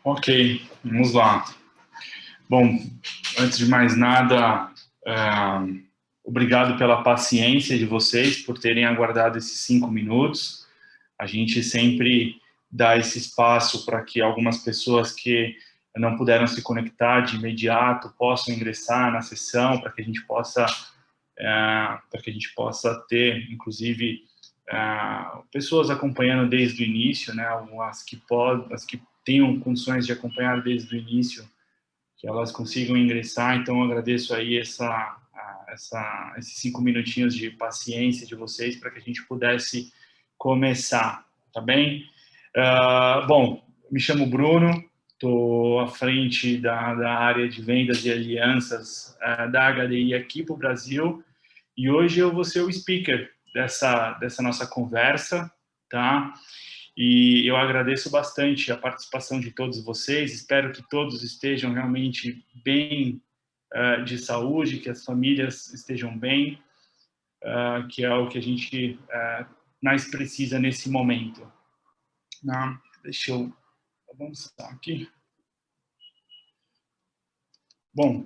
Ok, vamos lá. Bom, antes de mais nada, obrigado pela paciência de vocês, por terem aguardado esses 5 minutos. A gente sempre dá esse espaço para que algumas pessoas que não puderam se conectar de imediato possam ingressar na sessão, para que a gente possa ter, inclusive, pessoas acompanhando desde o início, né? As que tenham condições de acompanhar desde o início, que elas consigam ingressar. Então, eu agradeço aí esses 5 minutinhos de paciência de vocês para que a gente pudesse começar, tá bem? Bom, me chamo Bruno, estou à frente da área de vendas e alianças da HDI aqui para o Brasil, e hoje eu vou ser o speaker dessa nossa conversa, tá? E eu agradeço bastante a participação de todos vocês, espero que todos estejam realmente bem de saúde, que as famílias estejam bem, que é o que a gente mais precisa nesse momento. Deixa eu avançar aqui. Bom,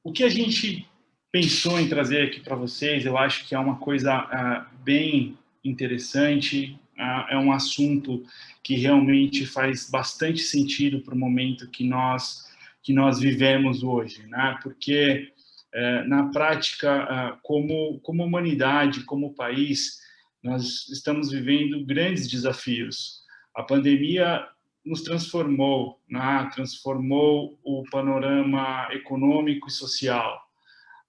o que a gente pensou em trazer aqui para vocês, eu acho que é uma coisa bem interessante, é um assunto que realmente faz bastante sentido para o momento que nós vivemos hoje, né? Porque, na prática, como humanidade, como país, nós estamos vivendo grandes desafios. A pandemia nos transformou, né? Transformou o panorama econômico e social.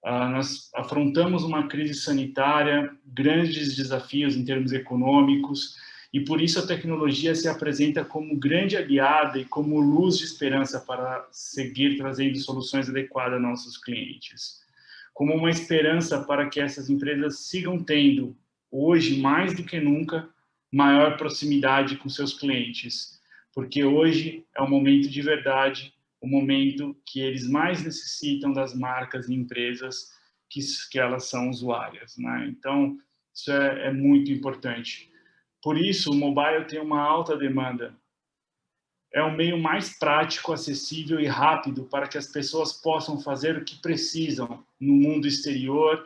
Nós afrontamos uma crise sanitária, grandes desafios em termos econômicos, e por isso a tecnologia se apresenta como grande aliada e como luz de esperança para seguir trazendo soluções adequadas a nossos clientes. Como uma esperança para que essas empresas sigam tendo, hoje mais do que nunca, maior proximidade com seus clientes, porque hoje é o momento de verdade, o momento que eles mais necessitam das marcas e empresas que elas são usuárias, né? Então, isso é muito importante. Por isso, o mobile tem uma alta demanda. É o meio mais prático, acessível e rápido para que as pessoas possam fazer o que precisam no mundo exterior.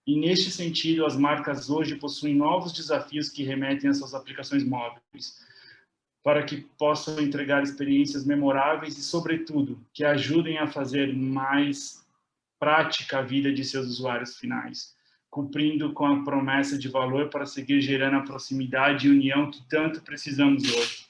E, neste sentido, as marcas hoje possuem novos desafios que remetem às suas aplicações móveis, para que possam entregar experiências memoráveis e, sobretudo, que ajudem a fazer mais prática a vida de seus usuários finais, cumprindo com a promessa de valor para seguir gerando a proximidade e união que tanto precisamos hoje.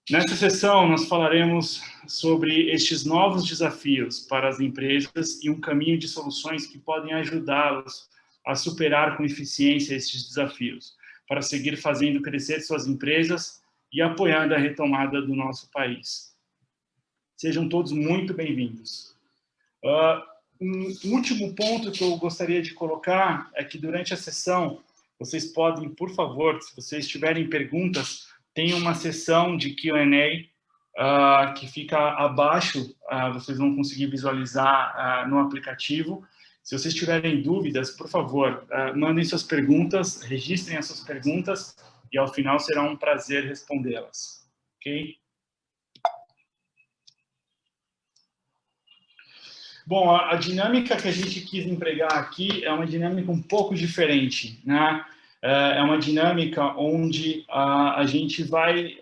Nessa sessão, nós falaremos sobre estes novos desafios para as empresas e um caminho de soluções que podem ajudá-las a superar com eficiência estes desafios, para seguir fazendo crescer suas empresas e apoiando a retomada do nosso país. Sejam todos muito bem-vindos. Um último ponto que eu gostaria de colocar é que durante a sessão, vocês podem, por favor, se vocês tiverem perguntas, tem uma sessão de Q&A que fica abaixo, vocês vão conseguir visualizar no aplicativo. Se vocês tiverem dúvidas, por favor, mandem suas perguntas, registrem as suas perguntas, e ao final será um prazer respondê-las, ok? Bom, a dinâmica que a gente quis empregar aqui é uma dinâmica um pouco diferente, né? É uma dinâmica onde a gente vai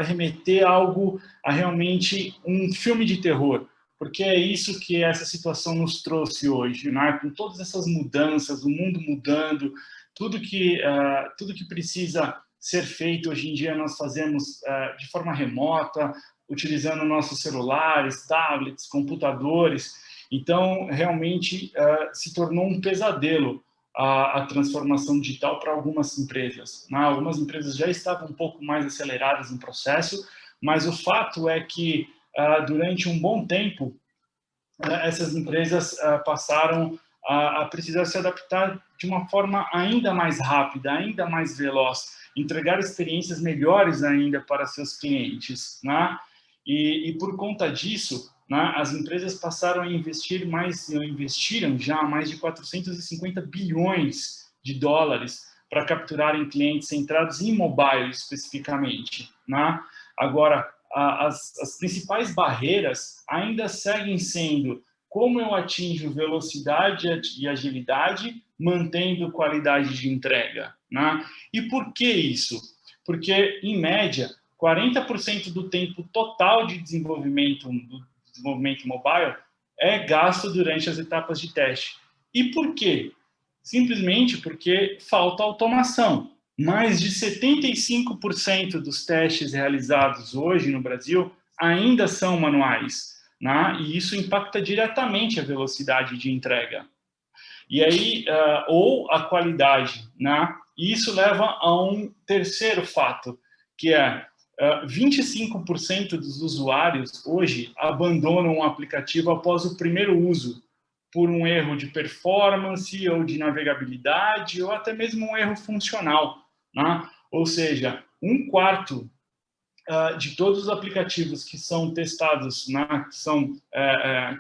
remeter algo a realmente um filme de terror, porque é isso que essa situação nos trouxe hoje, né? Com todas essas mudanças, o mundo mudando, tudo que precisa ser feito hoje em dia nós fazemos de forma remota, utilizando nossos celulares, tablets, computadores. Então, realmente, se tornou um pesadelo a transformação digital para algumas empresas, né? Algumas empresas já estavam um pouco mais aceleradas no processo, mas o fato é que, durante um bom tempo, essas empresas passaram a precisar se adaptar de uma forma ainda mais rápida, ainda mais veloz, entregar experiências melhores ainda para seus clientes, né? E por conta disso, né, as empresas passaram a investiram já mais de 450 bilhões de dólares para capturarem clientes centrados em mobile especificamente, né? Agora, as principais barreiras ainda seguem sendo como eu atinjo velocidade e agilidade, mantendo qualidade de entrega, né? E por que isso? Porque, em média, 40% do tempo total de desenvolvimento mobile é gasto durante as etapas de teste. E por quê? Simplesmente porque falta automação. Mais de 75% dos testes realizados hoje no Brasil ainda são manuais, né? E isso impacta diretamente a velocidade de entrega. E aí, ou a qualidade, né? E isso leva a um terceiro fato, que é 25% dos usuários hoje abandonam o aplicativo após o primeiro uso, por um erro de performance ou de navegabilidade, ou até mesmo um erro funcional, né? Ou seja, um quarto de todos os aplicativos que são testados, né,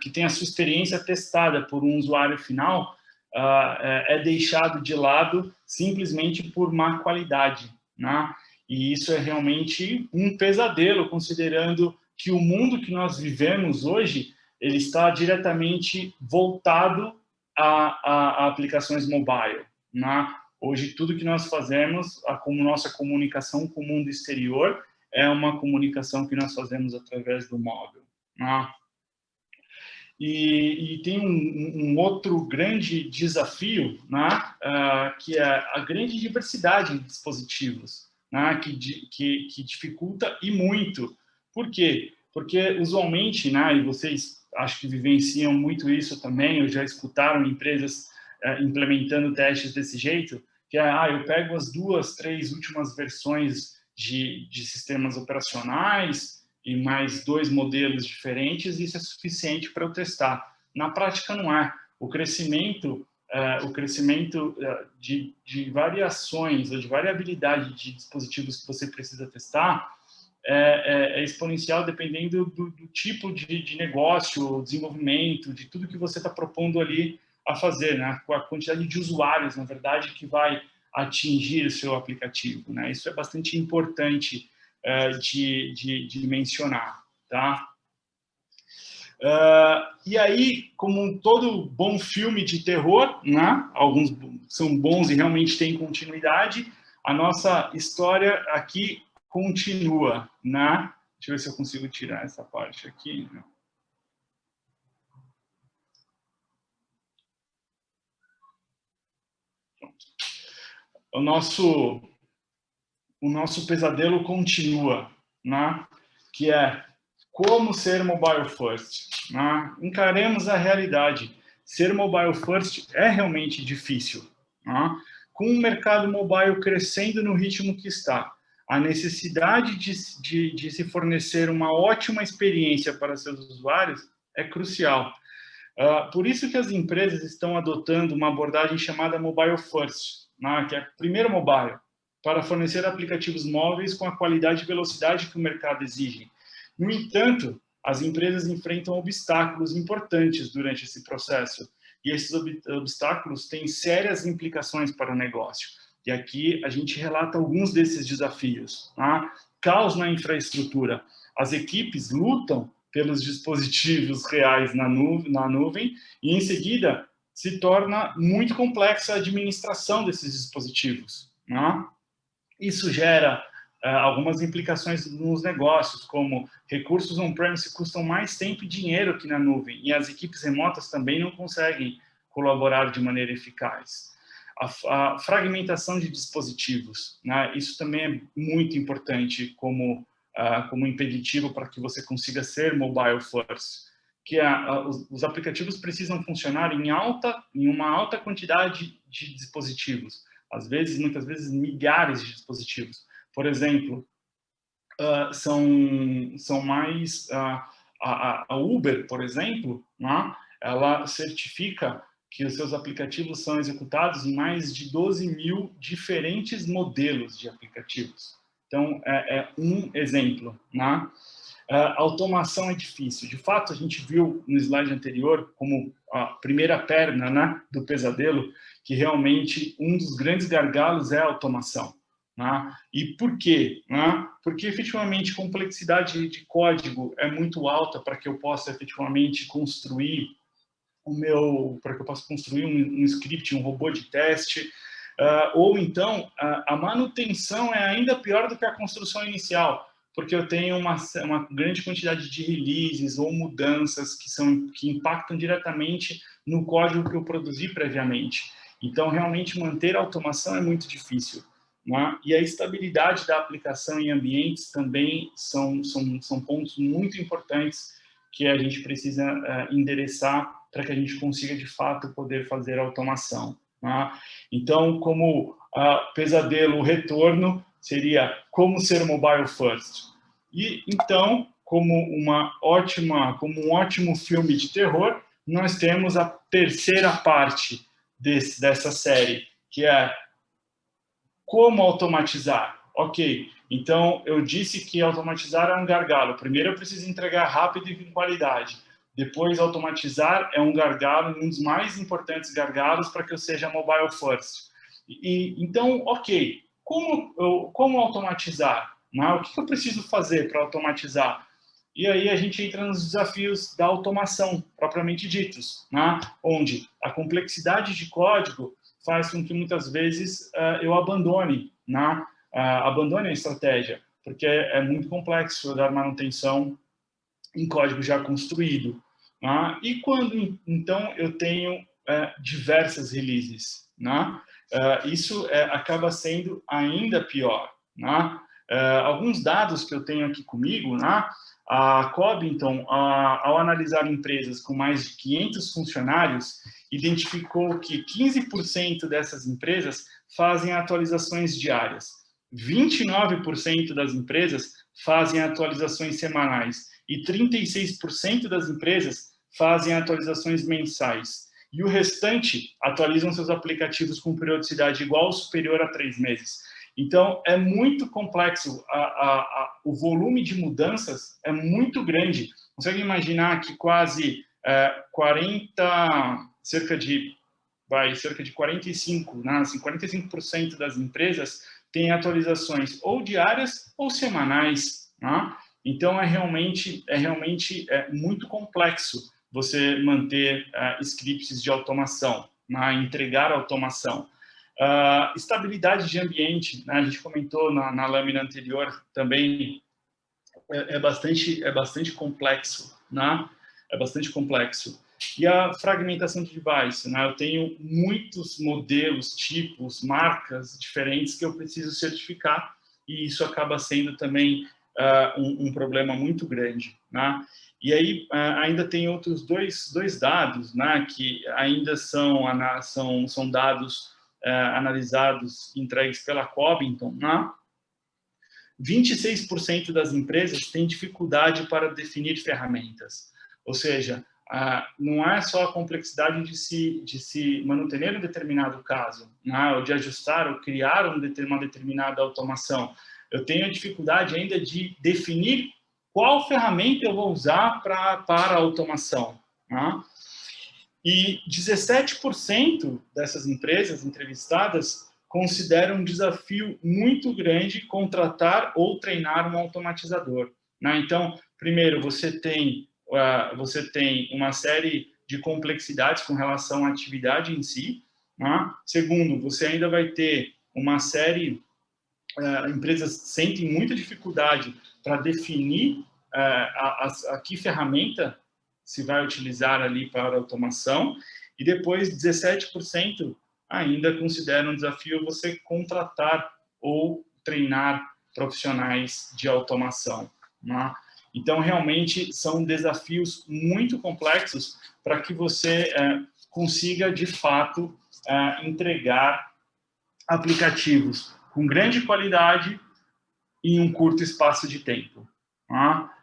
que tem a sua experiência testada por um usuário final, é deixado de lado simplesmente por má qualidade, né? E isso é realmente um pesadelo, considerando que o mundo que nós vivemos hoje, ele está diretamente voltado a aplicações mobile, né? Hoje, tudo que nós fazemos, como nossa comunicação com o mundo exterior, é uma comunicação que nós fazemos através do móvel, né? E tem um outro grande desafio, né, que é a grande diversidade de dispositivos, né, que dificulta e muito. Por quê? Porque, usualmente, né, e vocês acho que vivenciam muito isso também, ou já escutaram empresas implementando testes desse jeito, que é, eu pego as 2, 3 últimas versões de sistemas operacionais e mais 2 modelos diferentes, isso é suficiente para eu testar. Na prática, não é. O crescimento de variações ou de variabilidade de dispositivos que você precisa testar é exponencial dependendo do tipo de negócio, desenvolvimento, de tudo que você está propondo ali a fazer, né? Com a quantidade de usuários, na verdade, que vai atingir o seu aplicativo, né? Isso é bastante importante de mencionar, tá? E aí, como todo bom filme de terror, né? Alguns são bons e realmente têm continuidade, a nossa história aqui continua, né? Deixa eu ver se eu consigo tirar essa parte aqui. O nosso pesadelo continua, né? Que é como ser mobile first, né? Encaremos a realidade. Ser mobile first é realmente difícil, né? Com o mercado mobile crescendo no ritmo que está, a necessidade de se fornecer uma ótima experiência para seus usuários é crucial. Por isso que as empresas estão adotando uma abordagem chamada mobile first, né? Que é primeiro mobile, para fornecer aplicativos móveis com a qualidade e velocidade que o mercado exige. No entanto, as empresas enfrentam obstáculos importantes durante esse processo, e esses obstáculos têm sérias implicações para o negócio. E aqui a gente relata alguns desses desafios, tá? Caos na infraestrutura. As equipes lutam pelos dispositivos reais na nuvem e, em seguida, se torna muito complexa a administração desses dispositivos, né? Isso gera algumas implicações nos negócios, como recursos on-premise custam mais tempo e dinheiro que na nuvem, e as equipes remotas também não conseguem colaborar de maneira eficaz. A fragmentação de dispositivos, né? Isso também é muito importante como impeditivo para que você consiga ser mobile first, que os aplicativos precisam funcionar em uma alta quantidade de dispositivos, às vezes, muitas vezes, milhares de dispositivos. Por exemplo, são mais... a Uber, por exemplo, né, ela certifica que os seus aplicativos são executados em mais de 12 mil diferentes modelos de aplicativos. Então, é um exemplo, né? Automação é difícil. De fato, a gente viu no slide anterior como a primeira perna, né, do pesadelo, que realmente um dos grandes gargalos é a automação. né? E por quê? Né? Porque, efetivamente, a complexidade de código é muito alta para que eu possa, efetivamente, construir para que eu possa construir um script, um robô de teste, ou então a manutenção é ainda pior do que a construção inicial, porque eu tenho uma grande quantidade de releases ou mudanças que impactam diretamente no código que eu produzi previamente. Então, realmente, manter a automação é muito difícil. Né? E a estabilidade da aplicação em ambientes também são pontos muito importantes que a gente precisa endereçar para que a gente consiga, de fato, poder fazer a automação. Né? Então, como pesadelo, o retorno seria como ser mobile first. E, então, como um ótimo filme de terror, nós temos a terceira parte dessa série, que é como automatizar. Ok, então eu disse que automatizar é um gargalo. Primeiro eu preciso entregar rápido e com qualidade. Depois, automatizar é um gargalo, um dos mais importantes gargalos para que eu seja mobile first. Então, ok, como automatizar? Né? O que eu preciso fazer para automatizar? E aí a gente entra nos desafios da automação, propriamente ditos, né? Onde a complexidade de código faz com que muitas vezes eu abandone, né? Abandone a estratégia, porque é muito complexo dar manutenção em código já construído. Né? E quando, então, eu tenho diversas releases, né? Isso acaba sendo ainda pior. Né? Alguns dados que eu tenho aqui comigo, né? A Cobinton, ao analisar empresas com mais de 500 funcionários, identificou que 15% dessas empresas fazem atualizações diárias, 29% das empresas fazem atualizações semanais e 36% das empresas fazem atualizações mensais. E o restante atualizam seus aplicativos com periodicidade igual ou superior a 3 meses. Então, é muito complexo, o volume de mudanças é muito grande. Consegue imaginar que quase cerca de 45%, né? Assim, 45% das empresas têm atualizações ou diárias ou semanais. Né? Então, é realmente muito complexo você manter scripts de automação, né? Entregar automação. Estabilidade de ambiente, né? A gente comentou na lâmina anterior também, é bastante complexo, né? É bastante complexo. E a fragmentação de device, né? Eu tenho muitos modelos, tipos, marcas diferentes que eu preciso certificar e isso acaba sendo também um problema muito grande, né? E aí ainda tem outros dois dados, né? Que ainda são dados analisados, entregues pela Cobinton, né? 26% das empresas têm dificuldade para definir ferramentas. Ou seja, não é só a complexidade de se manter um determinado caso, né, ou de ajustar ou criar uma determinada automação. Eu tenho a dificuldade ainda de definir qual ferramenta eu vou usar para a automação. Né? E 17% dessas empresas entrevistadas consideram um desafio muito grande contratar ou treinar um automatizador. Né? Então, primeiro, você tem uma série de complexidades com relação à atividade em si. Né? Segundo, você ainda vai ter uma série empresas sentem muita dificuldade para definir a que ferramenta se vai utilizar ali para automação, e depois 17% ainda consideram um desafio você contratar ou treinar profissionais de automação. Né? Então, realmente, são desafios muito complexos para que você consiga, de fato, entregar aplicativos com grande qualidade em um curto espaço de tempo. Tá?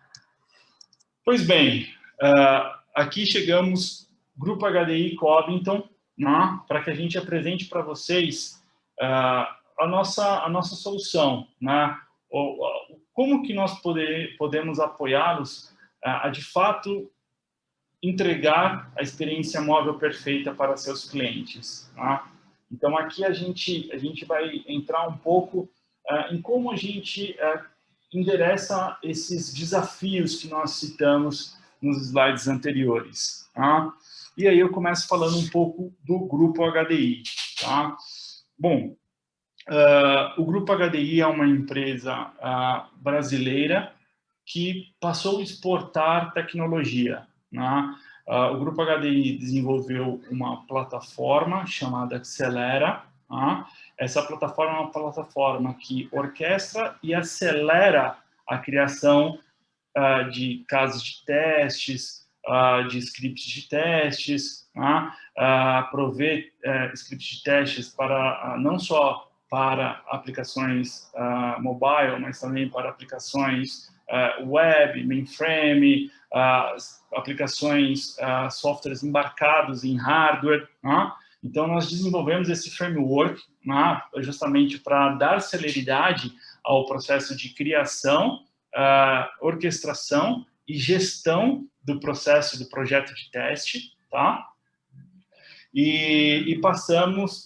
Pois bem, aqui chegamos, Grupo HDI Cobinton, para que a gente apresente para vocês a nossa solução. Como que nós podemos apoiá-los a, de fato, entregar a experiência móvel perfeita para seus clientes. Tá? Então, aqui a gente vai entrar um pouco em como a gente endereça esses desafios que nós citamos nos slides anteriores. Tá? E aí eu começo falando um pouco do Grupo HDI. Tá? Bom, o Grupo HDI é uma empresa brasileira que passou a exportar tecnologia. Né? O Grupo HDI desenvolveu uma plataforma chamada Acelera. Né? Essa plataforma é uma plataforma que orquestra e acelera a criação de casos de testes, de scripts de testes, né? Prover scripts de testes para não só para aplicações mobile, mas também para aplicações web, mainframe, aplicações, softwares embarcados em hardware. Né? Então, nós desenvolvemos esse framework, né, justamente para dar celeridade ao processo de criação, orquestração e gestão do processo do projeto de teste, tá? E passamos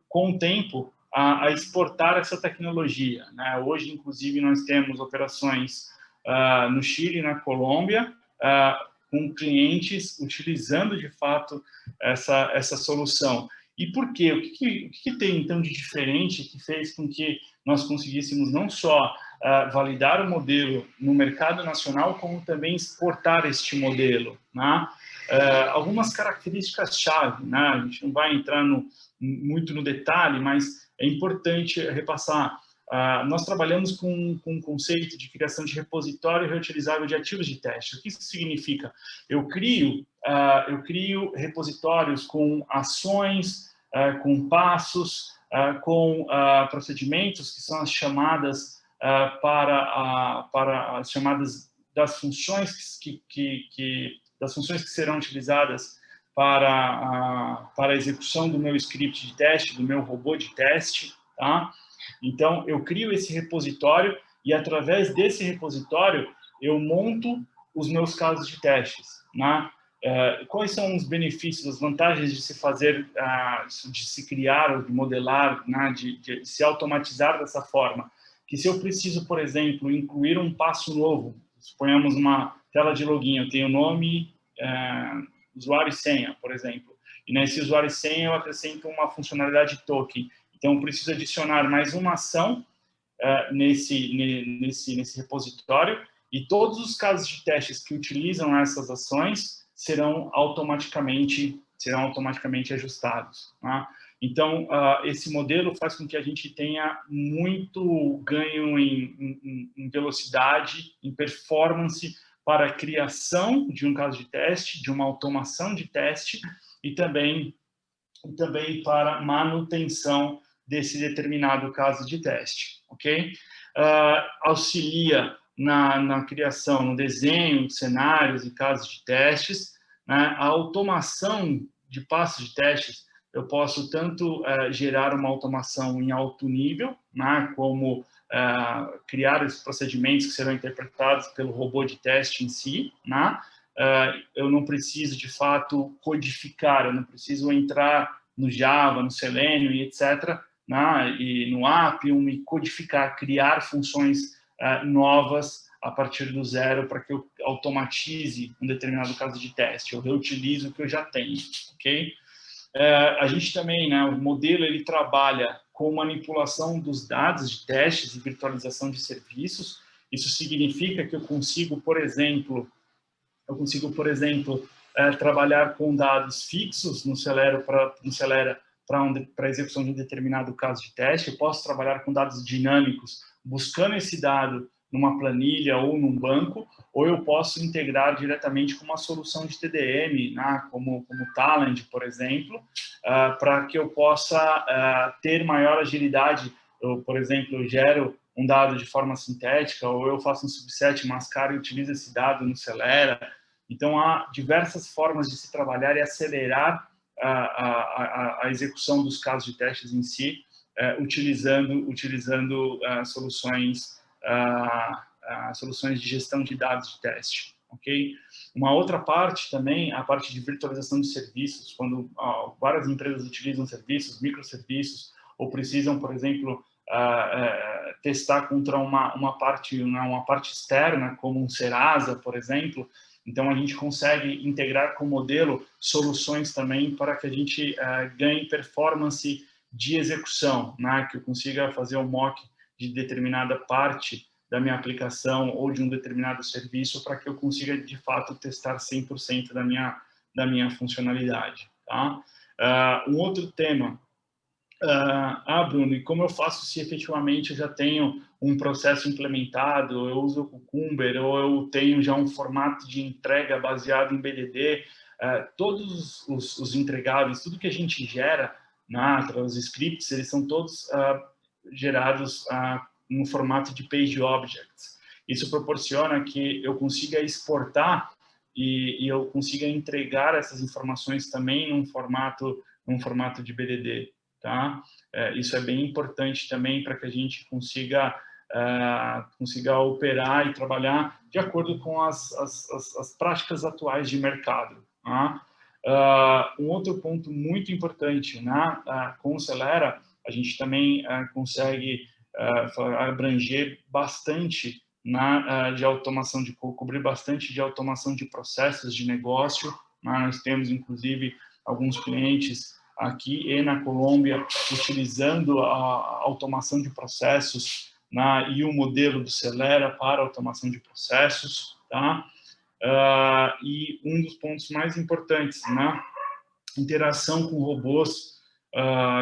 com o tempo a exportar essa tecnologia, né? Hoje, inclusive, nós temos operações no Chile e na Colômbia, com clientes utilizando, de fato, essa solução. E por quê? O que tem, então, de diferente que fez com que nós conseguíssemos não só validar o modelo no mercado nacional, como também exportar este modelo, né? Algumas características-chave, né? A gente não vai entrar muito no detalhe, mas é importante repassar. Nós trabalhamos com um conceito de criação de repositório reutilizável de ativos de teste. O que isso significa? Eu crio repositórios com ações, com passos, com procedimentos que são as chamadas para as chamadas das funções das funções que serão utilizadas para a execução do meu script de teste, do meu robô de teste, tá? Então, eu crio esse repositório e, através desse repositório, eu monto os meus casos de testes, né? Quais são os benefícios, as vantagens de se fazer, de se criar, de modelar, né? de se automatizar dessa forma? Que se eu preciso, por exemplo, incluir um passo novo, suponhamos uma tela de login, eu tenho nome, usuário e senha, por exemplo, e nesse usuário e senha eu acrescento uma funcionalidade token. Então, eu preciso adicionar mais uma ação nesse repositório e todos os casos de testes que utilizam essas ações serão automaticamente ajustados. Tá? Então, esse modelo faz com que a gente tenha muito ganho em velocidade, em performance para a criação de um caso de teste, de uma automação de teste e também para manutenção desse determinado caso de teste, ok? Auxilia na criação, no desenho de cenários e casos de testes, né? A automação de passos de testes, eu posso tanto gerar uma automação em alto nível, né? Como criar os procedimentos que serão interpretados pelo robô de teste em si, né? Eu não preciso, de fato, codificar, eu não preciso entrar no Java, no Selenium e etc., né, e no Appium, e codificar, criar funções novas a partir do zero para que eu automatize um determinado caso de teste, eu reutilizo o que eu já tenho, ok? A gente também, né, o modelo, ele trabalha com manipulação dos dados de testes e virtualização de serviços. Isso significa que eu consigo, por exemplo, trabalhar com dados fixos no Celera para a execução de um determinado caso de teste. Eu posso trabalhar com dados dinâmicos, buscando esse dado numa planilha ou num banco, ou eu posso integrar diretamente com uma solução de TDM, né, como Talend, por exemplo, para que eu possa ter maior agilidade. Eu, por exemplo, eu gero um dado de forma sintética, ou eu faço um subset, mascaro e utilizo esse dado no Celera. Então, há diversas formas de se trabalhar e acelerar a execução dos casos de testes em si, utilizando soluções de gestão de dados de teste. Okay? Uma outra parte também, a parte de virtualização de serviços, quando várias empresas utilizam serviços, microserviços, ou precisam, por exemplo, testar contra uma parte externa, como um Serasa, por exemplo. Então, a gente consegue integrar com o modelo soluções também para que a gente ganhe performance de execução, né? Que eu consiga fazer um mock de determinada parte da minha aplicação ou de um determinado serviço para que eu consiga, de fato, testar 100% da minha funcionalidade. Tá? Um outro tema, Bruno, e como eu faço se efetivamente eu já tenho um processo implementado, eu uso o Cucumber, ou eu tenho já um formato de entrega baseado em BDD, todos os entregáveis, tudo que a gente gera, os scripts, eles são todos gerados no formato de page objects. Isso proporciona que eu consiga exportar e eu consiga entregar essas informações também num formato de BDD. Tá? Isso é bem importante também para que a gente consiga operar e trabalhar de acordo com as práticas atuais de mercado. Tá? Um outro ponto muito importante, né? Com o Celera, a gente também consegue abranger bastante de automação, cobrir bastante de automação de processos de negócio. Nós temos, inclusive, alguns clientes aqui e na Colômbia utilizando a automação de processos e o modelo do Celera para automação de processos. Tá? E um dos pontos mais importantes, interação com robôs,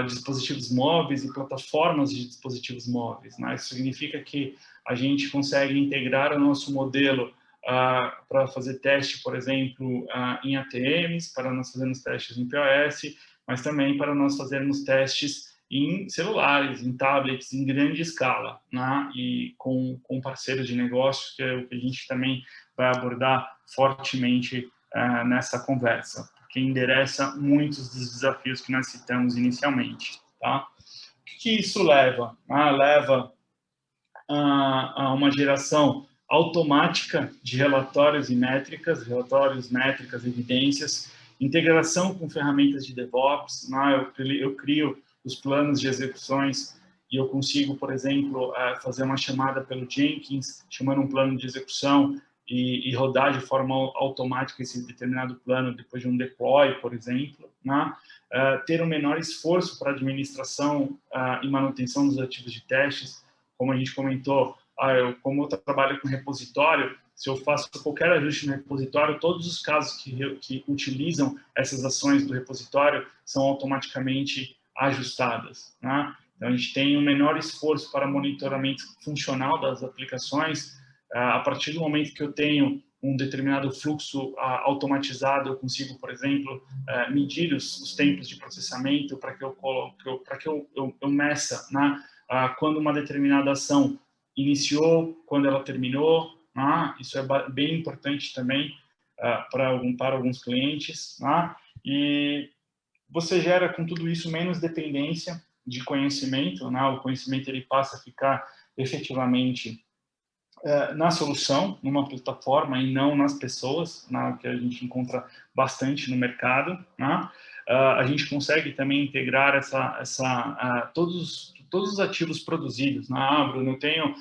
dispositivos móveis e plataformas de dispositivos móveis. Isso significa que a gente consegue integrar o nosso modelo para fazer teste, por exemplo, em ATMs, para nós fazermos testes em POS, mas também para nós fazermos testes em celulares, em tablets, em grande escala, e com parceiros de negócio, que é o que a gente também vai abordar fortemente nessa conversa, que endereça muitos dos desafios que nós citamos inicialmente. Tá? O que isso leva? Leva a uma geração automática de relatórios e métricas, evidências, integração com ferramentas de DevOps. Eu crio os planos de execuções e eu consigo, por exemplo, fazer uma chamada pelo Jenkins, chamando um plano de execução, e rodar de forma automática esse determinado plano depois de um deploy, por exemplo, ter um menor esforço para administração e manutenção dos ativos de testes, como a gente comentou, como eu trabalho com repositório, se eu faço qualquer ajuste no repositório, todos os casos que utilizam essas ações do repositório são automaticamente ajustadas. Então, a gente tem um menor esforço para monitoramento funcional das aplicações. A partir do momento que eu tenho um determinado fluxo automatizado, eu consigo, por exemplo, medir os tempos de processamento para que eu meça quando uma determinada ação iniciou, quando ela terminou. Isso é bem importante também para alguns clientes. E você gera com tudo isso menos dependência de conhecimento. O conhecimento ele passa a ficar efetivamente na solução, numa plataforma e não nas pessoas, que a gente encontra bastante no mercado. A gente consegue também integrar todos os ativos produzidos. Bruno, eu tenho,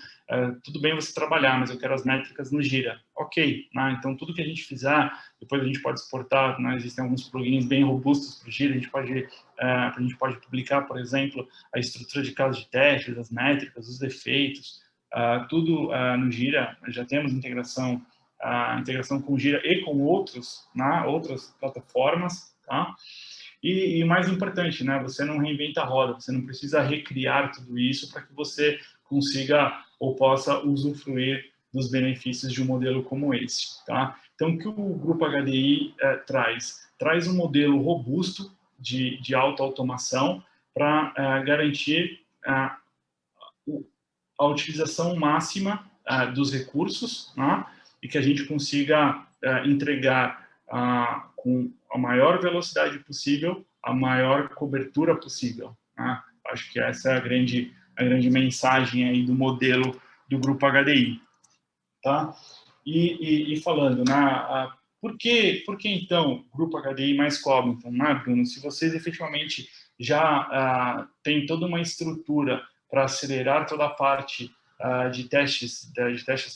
tudo bem você trabalhar, mas eu quero as métricas no Gira. Ok, então tudo que a gente fizer, depois a gente pode exportar, existem alguns plugins bem robustos para o Gira, a gente pode publicar, por exemplo, a estrutura de casos de teste, as métricas, os defeitos, tudo no Gira. Já temos integração com o Gira e com outras plataformas, tá? E o mais importante, você não reinventa a roda, você não precisa recriar tudo isso para que você consiga ou possa usufruir dos benefícios de um modelo como esse. Tá? Então, o que o Grupo HDI traz? Traz um modelo robusto de automação para garantir a utilização máxima dos recursos, e que a gente consiga entregar com a maior velocidade possível, a maior cobertura possível. Acho que essa é a grande mensagem aí do modelo do Grupo HDI. Tá? E falando, por que então Grupo HDI mais Cogniton, Bruno? Se vocês efetivamente já têm toda uma estrutura para acelerar toda a parte de testes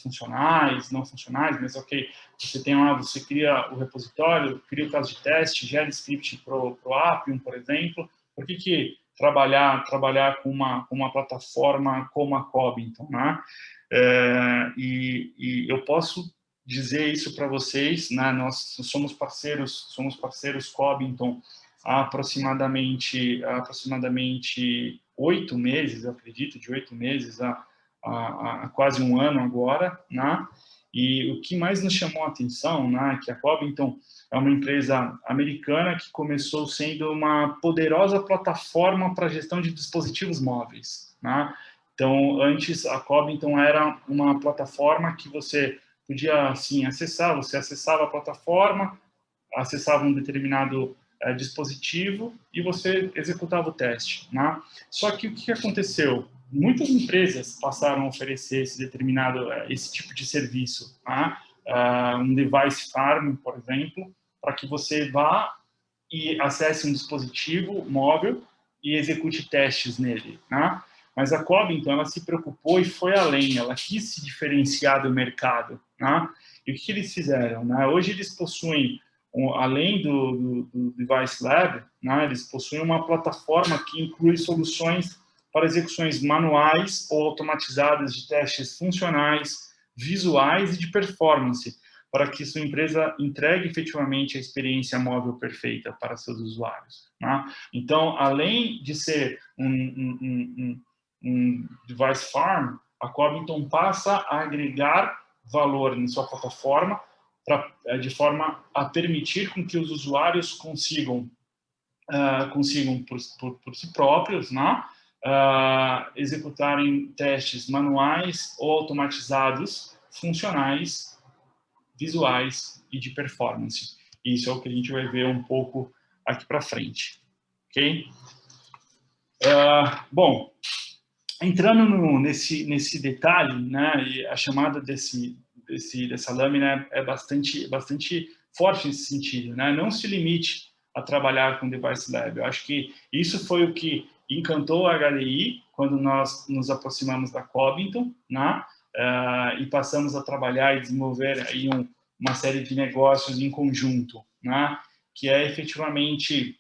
funcionais, não funcionais, mas ok, você tem lá, você cria o repositório, cria o caso de teste, gera script para o Appium, por exemplo. Por que trabalhar com uma plataforma como a Cobinton, né? E eu posso dizer isso para vocês, né? Nós somos parceiros Cobinton há aproximadamente 8 meses, eu acredito, de 8 meses a quase um ano agora, né? E o que mais nos chamou a atenção, né, que a Cobinton é uma empresa americana que começou sendo uma poderosa plataforma para gestão de dispositivos móveis, né? Então, antes a Cobinton era uma plataforma que você podia, assim, acessar, você acessava a plataforma, acessava um determinado dispositivo e você executava o teste, né? Só que o que aconteceu? Muitas empresas passaram a oferecer esse tipo de serviço, né? Um device farm, por exemplo, para que você vá e acesse um dispositivo móvel e execute testes nele, né? Mas a Cobinton, ela se preocupou e foi além, ela quis se diferenciar do mercado, né? E o que eles fizeram, né? Hoje eles possuem, além do Device Lab, né, eles possuem uma plataforma que inclui soluções para execuções manuais ou automatizadas de testes funcionais, visuais e de performance, para que sua empresa entregue efetivamente a experiência móvel perfeita para seus usuários, né? Então, além de ser um device farm, a Cobinton passa a agregar valor em sua plataforma de forma a permitir com que os usuários consigam por si próprios, né, executarem testes manuais ou automatizados, funcionais, visuais e de performance. Isso é o que a gente vai ver um pouco aqui para frente, ok? Bom, entrando nesse detalhe, né, e a chamada dessa lâmina é bastante forte nesse sentido, né? Não se limite a trabalhar com Device Lab. Eu acho que isso foi o que encantou a HDI quando nós nos aproximamos da Cobinton, né? E passamos a trabalhar e desenvolver aí uma série de negócios em conjunto, né? Que é efetivamente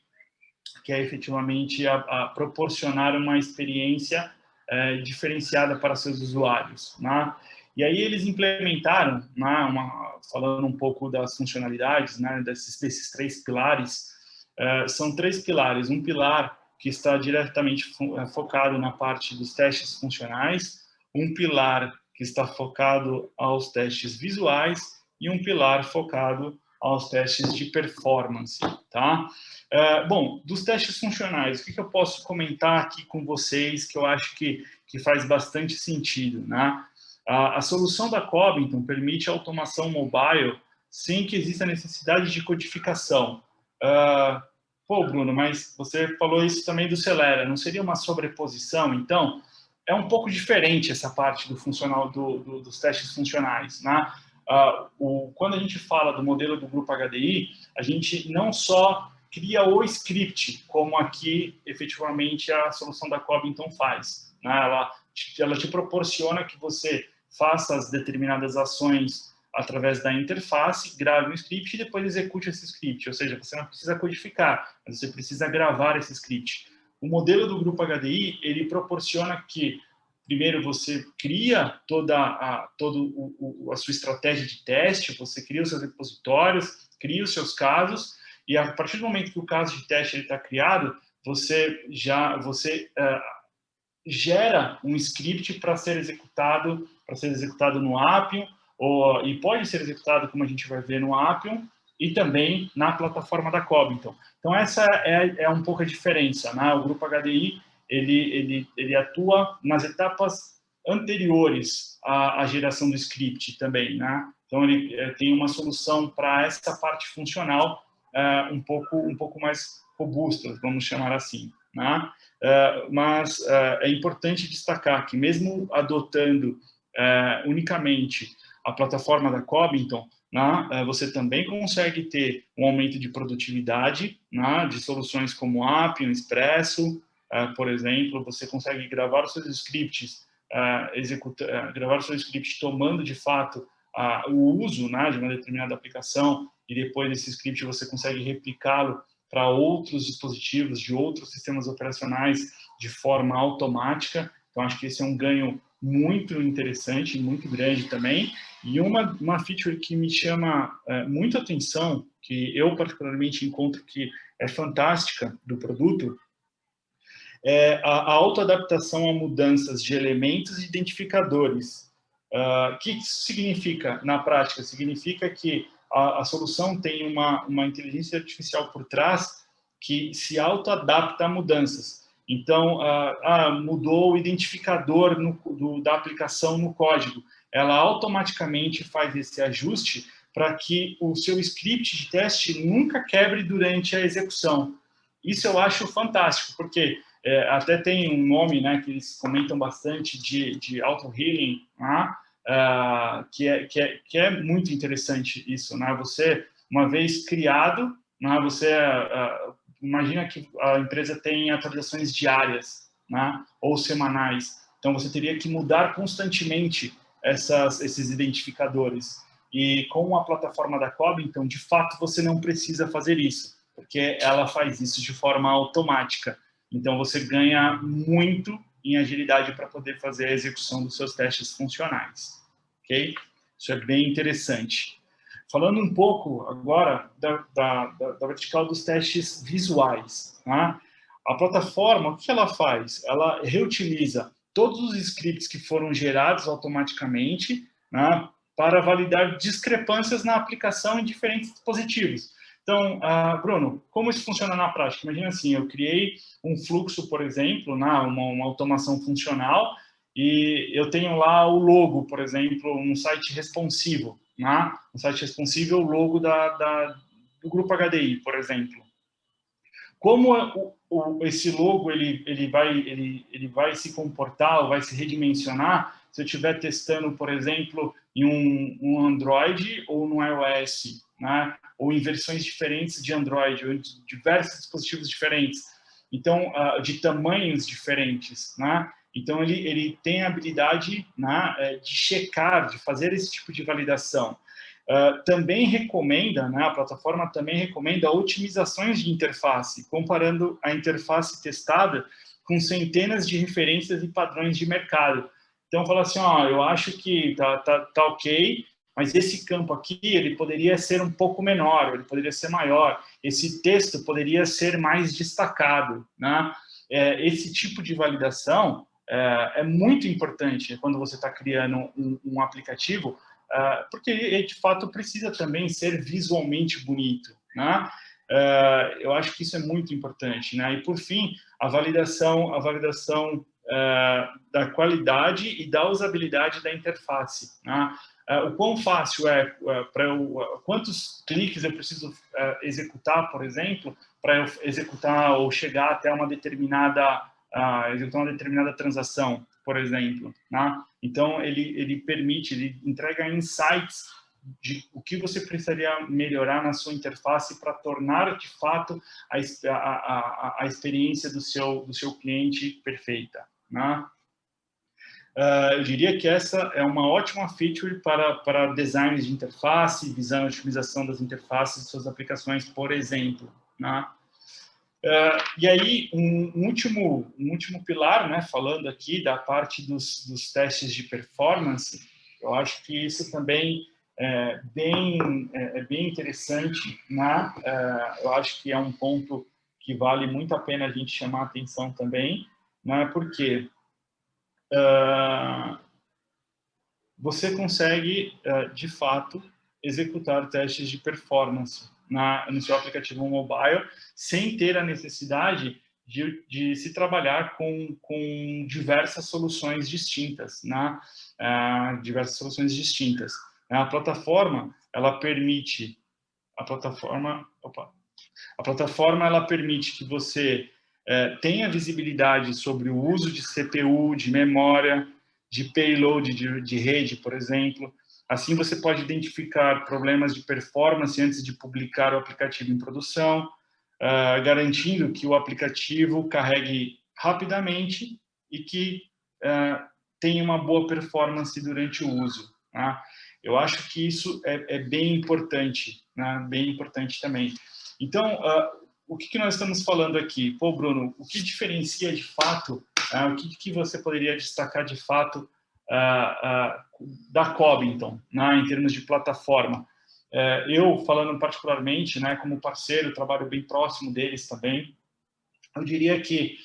a proporcionar uma experiência diferenciada para seus usuários, né? E aí eles implementaram, né, falando um pouco das funcionalidades, né, desses 3 pilares. São 3 pilares. Um pilar que está diretamente focado na parte dos testes funcionais, um pilar que está focado aos testes visuais e um pilar focado aos testes de performance, tá? Bom, dos testes funcionais, o que eu posso comentar aqui com vocês que eu acho que faz bastante sentido, né? A solução da Cobinton permite a automação mobile sem que exista necessidade de codificação. Pô, Bruno, mas você falou isso também do Celera, não seria uma sobreposição? Então, é um pouco diferente essa parte do funcional dos testes funcionais, né? Quando a gente fala do modelo do grupo HDI, a gente não só cria o script, como aqui, efetivamente, a solução da Cobinton faz, né? Ela te proporciona que você faça as determinadas ações através da interface, grave um script e depois execute esse script. Ou seja, você não precisa codificar, mas você precisa gravar esse script. O modelo do grupo HDI, ele proporciona que, primeiro, você cria toda a sua estratégia de teste, você cria os seus repositórios, cria os seus casos, e a partir do momento que o caso de teste está criado, você gera um script para ser executado no Appium, e pode ser executado, como a gente vai ver, no Appium, e também na plataforma da Cobinton. Então, essa é um pouco a diferença, né? O grupo HDI, ele atua nas etapas anteriores à geração do script também, né? Então, ele tem uma solução para essa parte funcional um pouco mais robusta, vamos chamar assim, né? Mas é importante destacar que, mesmo adotando unicamente a plataforma da Cobinton, né, você também consegue ter um aumento de produtividade, né, de soluções como Appium, Expresso, por exemplo, você consegue gravar os seus scripts, gravar o seu script tomando, de fato, o uso, né, de uma determinada aplicação, e depois esse script você consegue replicá-lo para outros dispositivos, de outros sistemas operacionais, de forma automática. Então, acho que esse é um ganho muito interessante, muito grande também. E uma feature que me chama muita atenção, que eu particularmente encontro que é fantástica do produto, é a autoadaptação a mudanças de elementos e identificadores. O que isso significa na prática? Significa que a solução tem uma inteligência artificial por trás que se autoadapta a mudanças. Então, mudou o identificador da aplicação no código. Ela automaticamente faz esse ajuste para que o seu script de teste nunca quebre durante a execução. Isso eu acho fantástico, porque até tem um nome, né, que eles comentam bastante de auto-healing, né, que é muito interessante isso, né? Você, uma vez criado, né, você imagina que a empresa tem atualizações diárias, né, ou semanais, então você teria que mudar constantemente esses identificadores. E com a plataforma da COB, então, de fato, você não precisa fazer isso, porque ela faz isso de forma automática. Então, você ganha muito em agilidade para poder fazer a execução dos seus testes funcionais. Ok? Isso é bem interessante. Falando um pouco agora da vertical dos testes visuais. Tá? A plataforma, o que ela faz? Ela reutiliza todos os scripts que foram gerados automaticamente, né, para validar discrepâncias na aplicação em diferentes dispositivos. Então, Bruno, como isso funciona na prática? Imagina assim, eu criei um fluxo, por exemplo, uma automação funcional, e eu tenho lá o logo, por exemplo, um site responsivo, né? Um site responsivo é o logo do grupo HDI, por exemplo. Como esse logo ele vai se comportar, ou vai se redimensionar, se eu estiver testando, por exemplo, em um Android ou no iOS, né? Ou em versões diferentes de Android, ou em diversos dispositivos diferentes. Então, de tamanhos diferentes, né? Então, ele tem a habilidade, né, de checar, de fazer esse tipo de validação. Também recomenda, né, a plataforma também recomenda otimizações de interface, comparando a interface testada com centenas de referências e padrões de mercado. Então, fala assim, eu acho que tá ok, mas esse campo aqui, ele poderia ser um pouco menor, ele poderia ser maior, esse texto poderia ser mais destacado, né? Esse tipo de validação é muito importante quando você está criando um aplicativo, porque ele, de fato, precisa também ser visualmente bonito, né? Eu acho que isso é muito importante, né? E, por fim, a validação da qualidade e da usabilidade da interface, né? O quão fácil quantos cliques eu preciso executar, por exemplo, para eu executar ou chegar até executar uma determinada transação, por exemplo, né? Então, ele entrega insights de o que você precisaria melhorar na sua interface para tornar, de fato, a experiência do seu cliente perfeita, né? Eu diria que essa é uma ótima feature para designs de interface, visão e otimização das interfaces de suas aplicações, por exemplo, né? E aí, um último pilar, né, falando aqui da parte dos testes de performance, eu acho que isso também é bem interessante, né? Eu acho que é um ponto que vale muito a pena a gente chamar a atenção também, né? Porque você consegue, de fato, executar testes de performance no seu aplicativo mobile sem ter a necessidade de se trabalhar com diversas soluções distintas, né? Diversas soluções distintas. A plataforma, ela permite ela permite que você tenha visibilidade sobre o uso de CPU, de memória, de payload de rede, por exemplo. Assim, você pode identificar problemas de performance antes de publicar o aplicativo em produção, garantindo que o aplicativo carregue rapidamente e que tenha uma boa performance durante o uso. Tá? Eu acho que isso é bem importante, né? Bem importante também. Então, o que nós estamos falando aqui? Pô, Bruno, o que diferencia de fato, o que você poderia destacar de fato da Cobinton, né, em termos de plataforma? Eu, falando particularmente, né, como parceiro, trabalho bem próximo deles também, eu diria que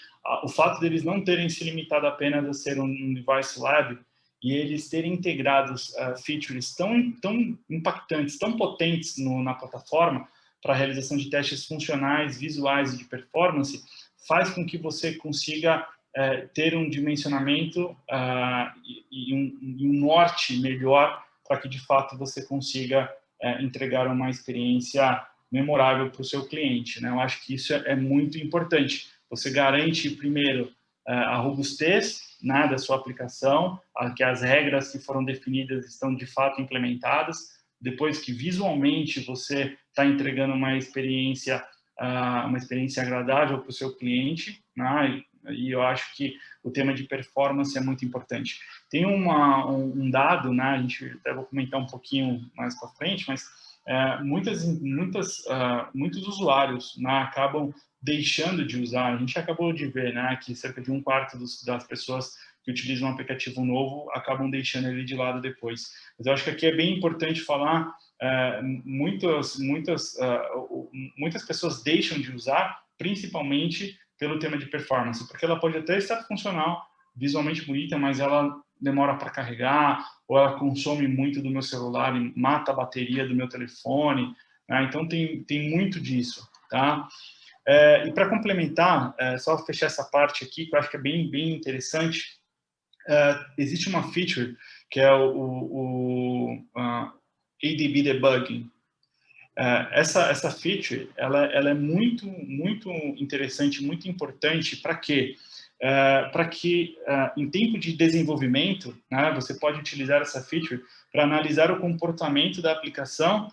o fato deles não terem se limitado apenas a ser um device lab e eles terem integrados features tão impactantes, tão potentes na plataforma para a realização de testes funcionais, visuais e de performance, faz com que você consiga ter um dimensionamento e um norte melhor para que, de fato, você consiga entregar uma experiência memorável para o seu cliente, né? Eu acho que isso é muito importante. Você garante, primeiro, a robustez, né, da sua aplicação, que as regras que foram definidas estão, de fato, implementadas. Depois que, visualmente, você está entregando uma experiência agradável para o seu cliente, né? E eu acho que o tema de performance é muito importante. Tem um dado, né, a gente até vou comentar um pouquinho mais para frente, mas muitos usuários, né, acabam deixando de usar. A gente acabou de ver, né, que cerca de 1/4 das pessoas que utilizam um aplicativo novo acabam deixando ele de lado depois. Mas eu acho que aqui é bem importante falar, muitas pessoas deixam de usar, principalmente pelo tema de performance, porque ela pode até estar funcional, visualmente bonita, mas ela demora para carregar, ou ela consome muito do meu celular e mata a bateria do meu telefone, né? Então tem muito disso, tá? E para complementar, só fechar essa parte aqui, que eu acho que é bem interessante, existe uma feature que é o ADB Debugging. Essa feature, ela é muito interessante, muito importante. Para quê? Para que, em tempo de desenvolvimento, né, você pode utilizar essa feature para analisar o comportamento da aplicação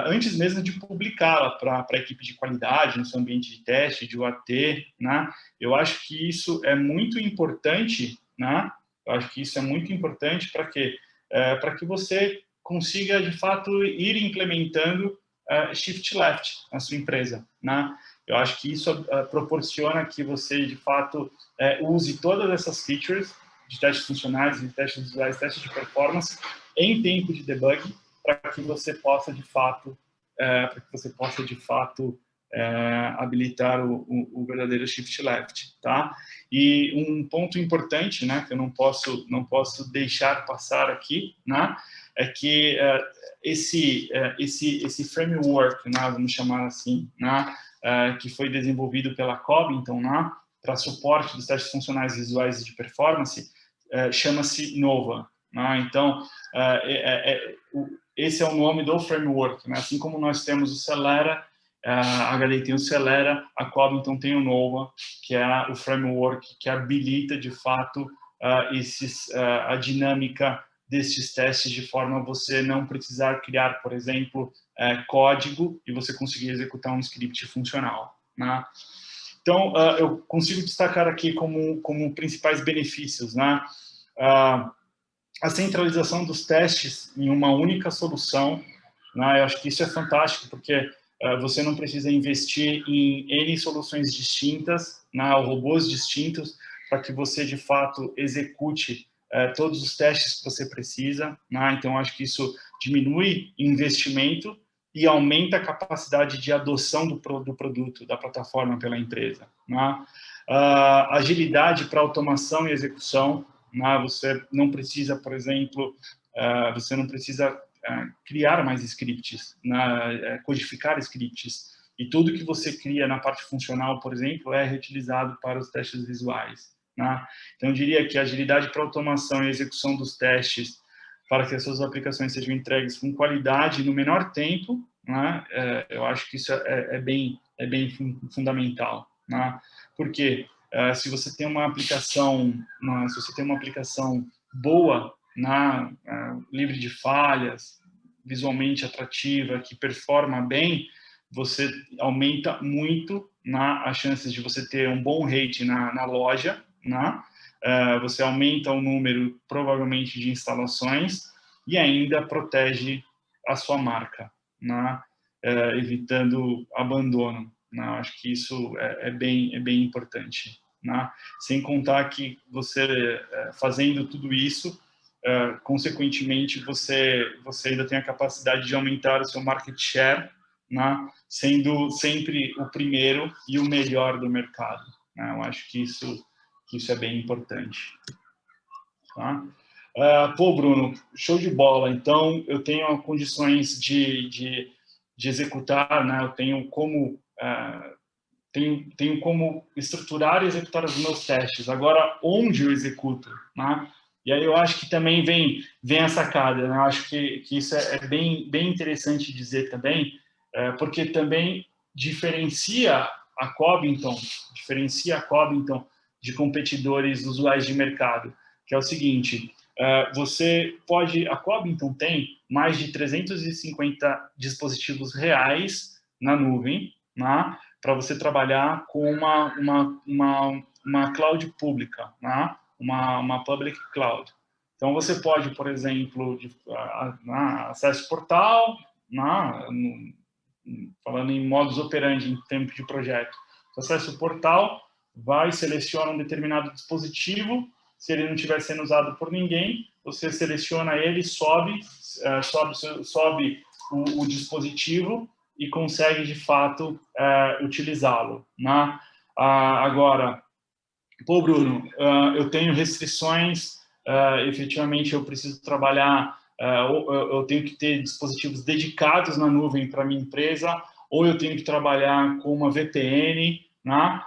antes mesmo de publicá-la para a equipe de qualidade, no seu ambiente de teste, de UAT, né? Eu acho que isso é muito importante, né? Eu acho que isso é muito importante para quê? Para que você consiga, de fato, ir implementando shift left na sua empresa, né? Eu acho que isso proporciona que você, de fato, use todas essas features de testes funcionais, de testes visuais, testes de performance em tempo de debug, para que você possa, de fato, habilitar o verdadeiro shift left, tá? E um ponto importante, né, que eu não posso deixar passar aqui, né, é que esse framework, né, vamos chamar assim, né, que foi desenvolvido pela Cobinton, né, para suporte dos testes funcionais, visuais e de performance, chama-se Nova. Né? Então, esse é o nome do framework. Né? Assim como nós temos o Celera, a HDI tem o Celera, a Cobinton tem o Nova, que é o framework que habilita, de fato, a dinâmica desses testes, de forma a você não precisar criar, por exemplo, código e você conseguir executar um script funcional. Né? Então, eu consigo destacar aqui como principais benefícios, né? A centralização dos testes em uma única solução, né? Eu acho que isso é fantástico, porque você não precisa investir em N soluções distintas, né? Ou robôs distintos, para que você, de fato, execute todos os testes que você precisa, né? Então, acho que isso diminui investimento e aumenta a capacidade de adoção do produto, da plataforma pela empresa, né? Agilidade para automação e execução, né? Você não precisa, por exemplo, criar mais scripts, né? Codificar scripts, e tudo que você cria na parte funcional, por exemplo, é reutilizado para os testes visuais. Né? Então, eu diria que a agilidade para automação e execução dos testes para que as suas aplicações sejam entregues com qualidade no menor tempo, né? Eu acho que isso é bem fundamental. Né? Porque se você tem uma aplicação, boa, né? Livre de falhas, visualmente atrativa, que performa bem, você aumenta muito as chances de você ter um bom rate na loja, né? Você aumenta o número, provavelmente, de instalações e ainda protege a sua marca, né? Evitando abandono, né? Acho que isso é bem importante, né? Sem contar que você, fazendo tudo isso, consequentemente, você ainda tem a capacidade de aumentar o seu market share, né? Sendo sempre o primeiro e o melhor do mercado, né? Eu acho que isso é bem importante. Tá? Pô, Bruno, show de bola. Então, eu tenho condições de executar, né? Eu tenho como tenho como estruturar e executar os meus testes. Agora, onde eu executo, né? E aí eu acho que também vem a sacada, né? Eu acho que isso é bem interessante dizer também, porque também diferencia a Covington de competidores usuais de mercado, que é o seguinte: a Covington tem mais de 350 dispositivos reais na nuvem, né? Para você trabalhar com uma cloud pública, né? uma public cloud. Então, você pode, por exemplo, acesso portal, falando em modus operandi, em tempo de projeto. Acesso o portal, seleciona um determinado dispositivo, se ele não estiver sendo usado por ninguém, você seleciona ele, sobe o dispositivo e consegue, de fato, utilizá-lo, né? Agora, pô, Bruno, eu tenho restrições, efetivamente eu preciso trabalhar, eu tenho que ter dispositivos dedicados na nuvem para a minha empresa, ou eu tenho que trabalhar com uma VPN, né?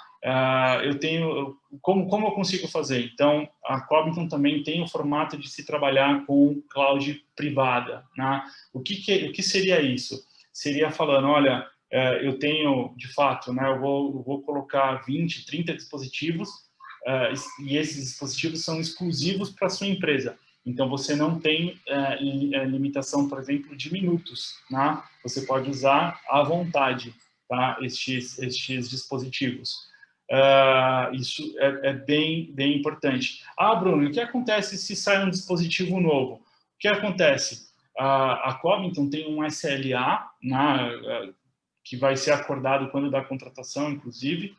Como eu consigo fazer? Então, a Covington também tem o formato de se trabalhar com cloud privada, né? O que seria isso? Seria falando, olha, eu tenho, de fato, né, eu vou colocar 20, 30 dispositivos, e esses dispositivos são exclusivos para a sua empresa. Então, você não tem limitação, por exemplo, de minutos, né? Você pode usar à vontade, tá? estes dispositivos. Isso é bem importante. Bruno, o que acontece se sai um dispositivo novo? O que acontece? A Covington tem um SLA, né, que vai ser acordado quando da contratação, inclusive,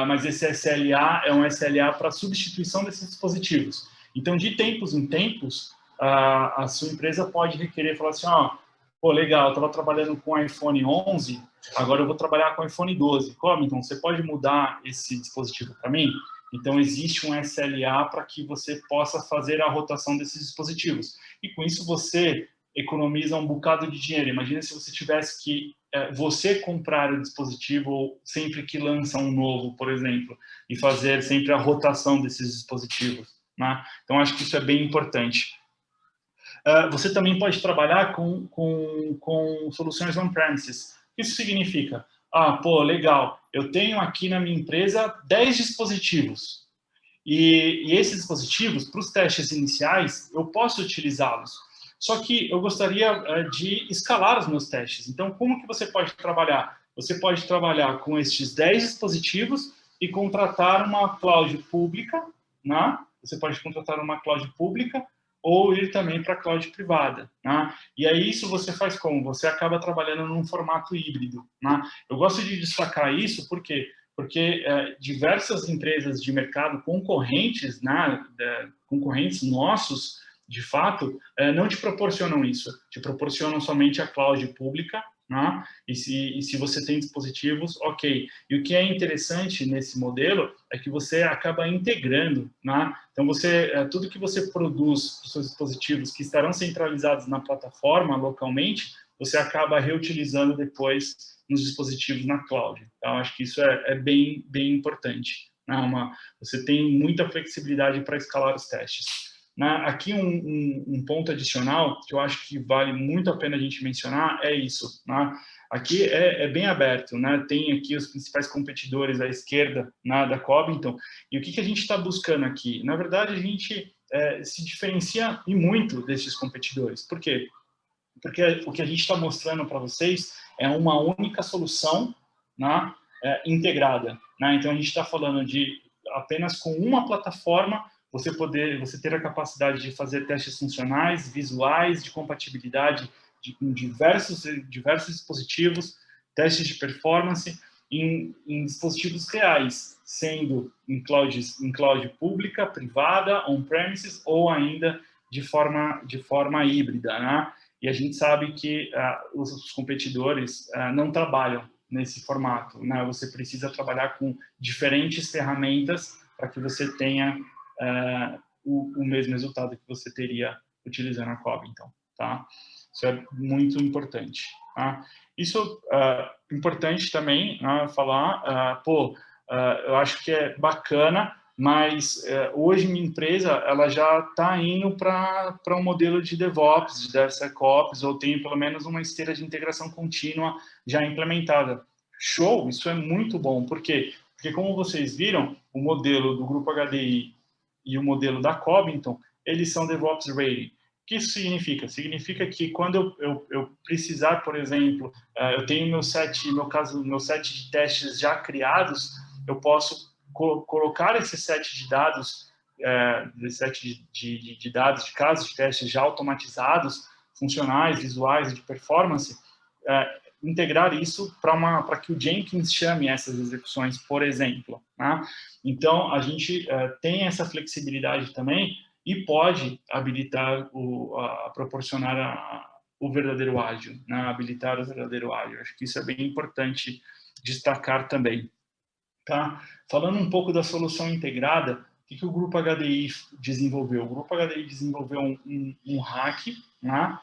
mas esse SLA é um SLA para substituição desses dispositivos. Então, de tempos em tempos, a sua empresa pode requerer, falar assim, pô, legal, eu estava trabalhando com o iPhone 11, agora eu vou trabalhar com o iPhone 12. Então, você pode mudar esse dispositivo para mim? Então, existe um SLA para que você possa fazer a rotação desses dispositivos. E com isso, você economiza um bocado de dinheiro. Imagina se você tivesse que você comprar o dispositivo sempre que lança um novo, por exemplo, e fazer sempre a rotação desses dispositivos, né? Então, acho que isso é bem importante. Você também pode trabalhar com soluções on-premises. O que isso significa? Pô, legal, eu tenho aqui na minha empresa 10 dispositivos, e esses dispositivos, para os testes iniciais, eu posso utilizá-los. Só que eu gostaria de escalar os meus testes. Então, como que você pode trabalhar? Você pode trabalhar com estes 10 dispositivos e contratar uma cloud pública, né? Você pode contratar uma cloud pública ou ir também para a cloud privada, né? E aí isso você faz como? Você acaba trabalhando num formato híbrido, né? Eu gosto de destacar isso porque diversas empresas de mercado concorrentes, né, concorrentes nossos, de fato, não te proporcionam isso, te proporcionam somente a cloud pública, né? E se você tem dispositivos, ok. E o que é interessante nesse modelo é que você acaba integrando, né? Então, tudo que você produz para os seus dispositivos que estarão centralizados na plataforma localmente, você acaba reutilizando depois nos dispositivos na cloud. Então, acho que isso é bem importante. Né? Você tem muita flexibilidade para escalar os testes. Aqui um ponto adicional que eu acho que vale muito a pena a gente mencionar é isso. Né? Aqui é bem aberto, né? Tem aqui os principais competidores à esquerda, né, da Covington, e o que a gente está buscando aqui? Na verdade, a gente se diferencia e muito desses competidores. Por quê? porque o que a gente está mostrando para vocês é uma única solução, né, integrada. Né? Então, a gente está falando de apenas com uma plataforma você ter a capacidade de fazer testes funcionais, visuais, de compatibilidade com diversos dispositivos, testes de performance em dispositivos reais, sendo em cloud pública, privada, on-premises ou ainda de forma híbrida, né? E a gente sabe que os competidores não trabalham nesse formato, né? Você precisa trabalhar com diferentes ferramentas para que você tenha o mesmo resultado que você teria utilizando a COB, então, tá? Isso é muito importante, tá? Isso é importante também, né, falar, eu acho que é bacana, mas hoje minha empresa ela já está indo para um modelo de DevOps, de DevSecOps, ou tem pelo menos uma esteira de integração contínua já implementada. Show, isso é muito bom. Por quê? Porque como vocês viram, o modelo do Grupo HDI e o modelo da Cobinton, eles são DevOps Ready. O que isso significa? Significa que quando eu precisar, por exemplo, eu tenho meu set de testes já criados, eu posso colocar esse set de dados, de dados de casos de testes já automatizados, funcionais, visuais, de performance, integrar isso para que o Jenkins chame essas execuções, por exemplo. Né? Então, a gente tem essa flexibilidade também e pode habilitar, proporcionar o verdadeiro ágil, né? Habilitar o verdadeiro ágil. Acho que isso é bem importante destacar também. Tá? Falando um pouco da solução integrada, o que o Grupo HDI desenvolveu? O Grupo HDI desenvolveu um hack, né?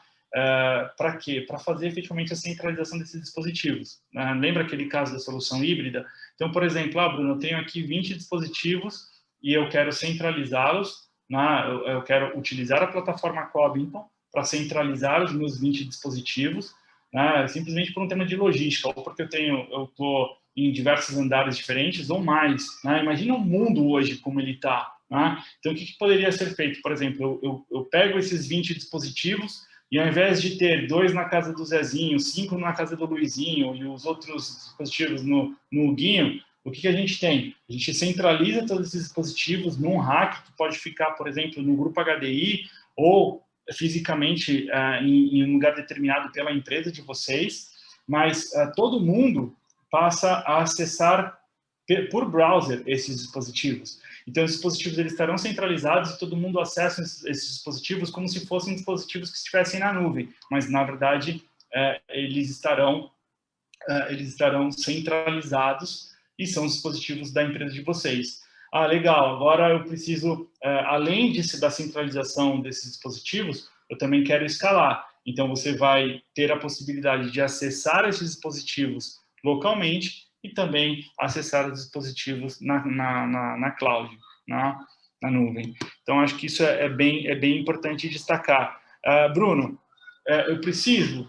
Para quê? Para fazer efetivamente a centralização desses dispositivos. Lembra aquele caso da solução híbrida? Então, por exemplo, Bruno, eu tenho aqui 20 dispositivos e eu quero centralizá-los, né? Eu quero utilizar a plataforma Cobinton para centralizar os meus 20 dispositivos, né? Simplesmente por um tema de logística, ou porque eu estou em diversos andares diferentes ou mais. Né? Imagina o mundo hoje como ele está. Né? Então, o que poderia ser feito? Por exemplo, eu pego esses 20 dispositivos e ao invés de ter 2 na casa do Zezinho, 5 na casa do Luizinho e os outros dispositivos no Guinho, o que a gente tem? A gente centraliza todos esses dispositivos num rack que pode ficar, por exemplo, no Grupo HDI ou fisicamente em um lugar determinado pela empresa de vocês, mas todo mundo passa a acessar por browser esses dispositivos. Então, os dispositivos eles estarão centralizados e todo mundo acessa esses dispositivos como se fossem dispositivos que estivessem na nuvem, mas, na verdade, eles estarão centralizados e são os dispositivos da empresa de vocês. Ah, legal, agora eu preciso, além da centralização desses dispositivos, eu também quero escalar. Então, você vai ter a possibilidade de acessar esses dispositivos localmente e também acessar os dispositivos na cloud, na nuvem. Então, acho que isso é bem importante destacar. Bruno, eu preciso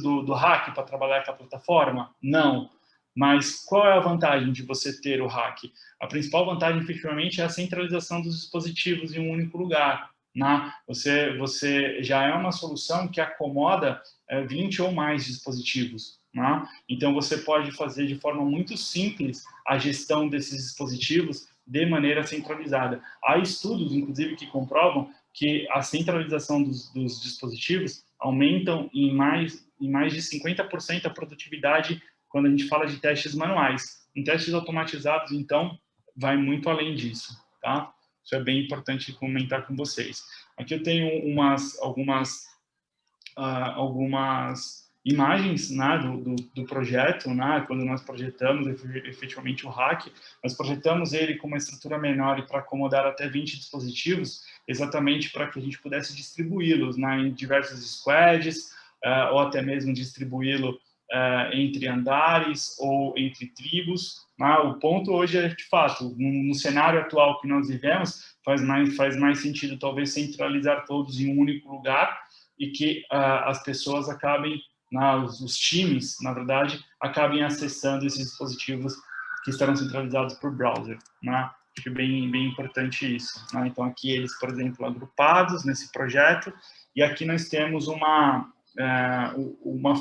do hack para trabalhar com a plataforma? Não. Mas qual é a vantagem de você ter o hack? A principal vantagem, efetivamente, é a centralização dos dispositivos em um único lugar. Né? Você já é uma solução que acomoda 20 ou mais dispositivos. Né? Então, você pode fazer de forma muito simples a gestão desses dispositivos de maneira centralizada. Há estudos, inclusive, que comprovam que a centralização dos dispositivos aumentam em mais de 50% a produtividade quando a gente fala de testes manuais. Em testes automatizados, então, vai muito além disso. Tá? Isso é bem importante comentar com vocês. Aqui eu tenho algumas imagens, né, do projeto, né, quando nós projetamos efetivamente o hack, nós projetamos ele com uma estrutura menor e para acomodar até 20 dispositivos, exatamente para que a gente pudesse distribuí-los, né, em diversos squads, ou até mesmo distribuí-lo entre andares ou entre tribos. Né? O ponto hoje é, de fato, no cenário atual que nós vivemos, faz mais sentido talvez centralizar todos em um único lugar, e que as pessoas acabem, os times, na verdade, acabem acessando esses dispositivos que estarão centralizados por browser. Né? Acho bem importante isso, né? Então, aqui eles, por exemplo, agrupados nesse projeto, e aqui nós temos uma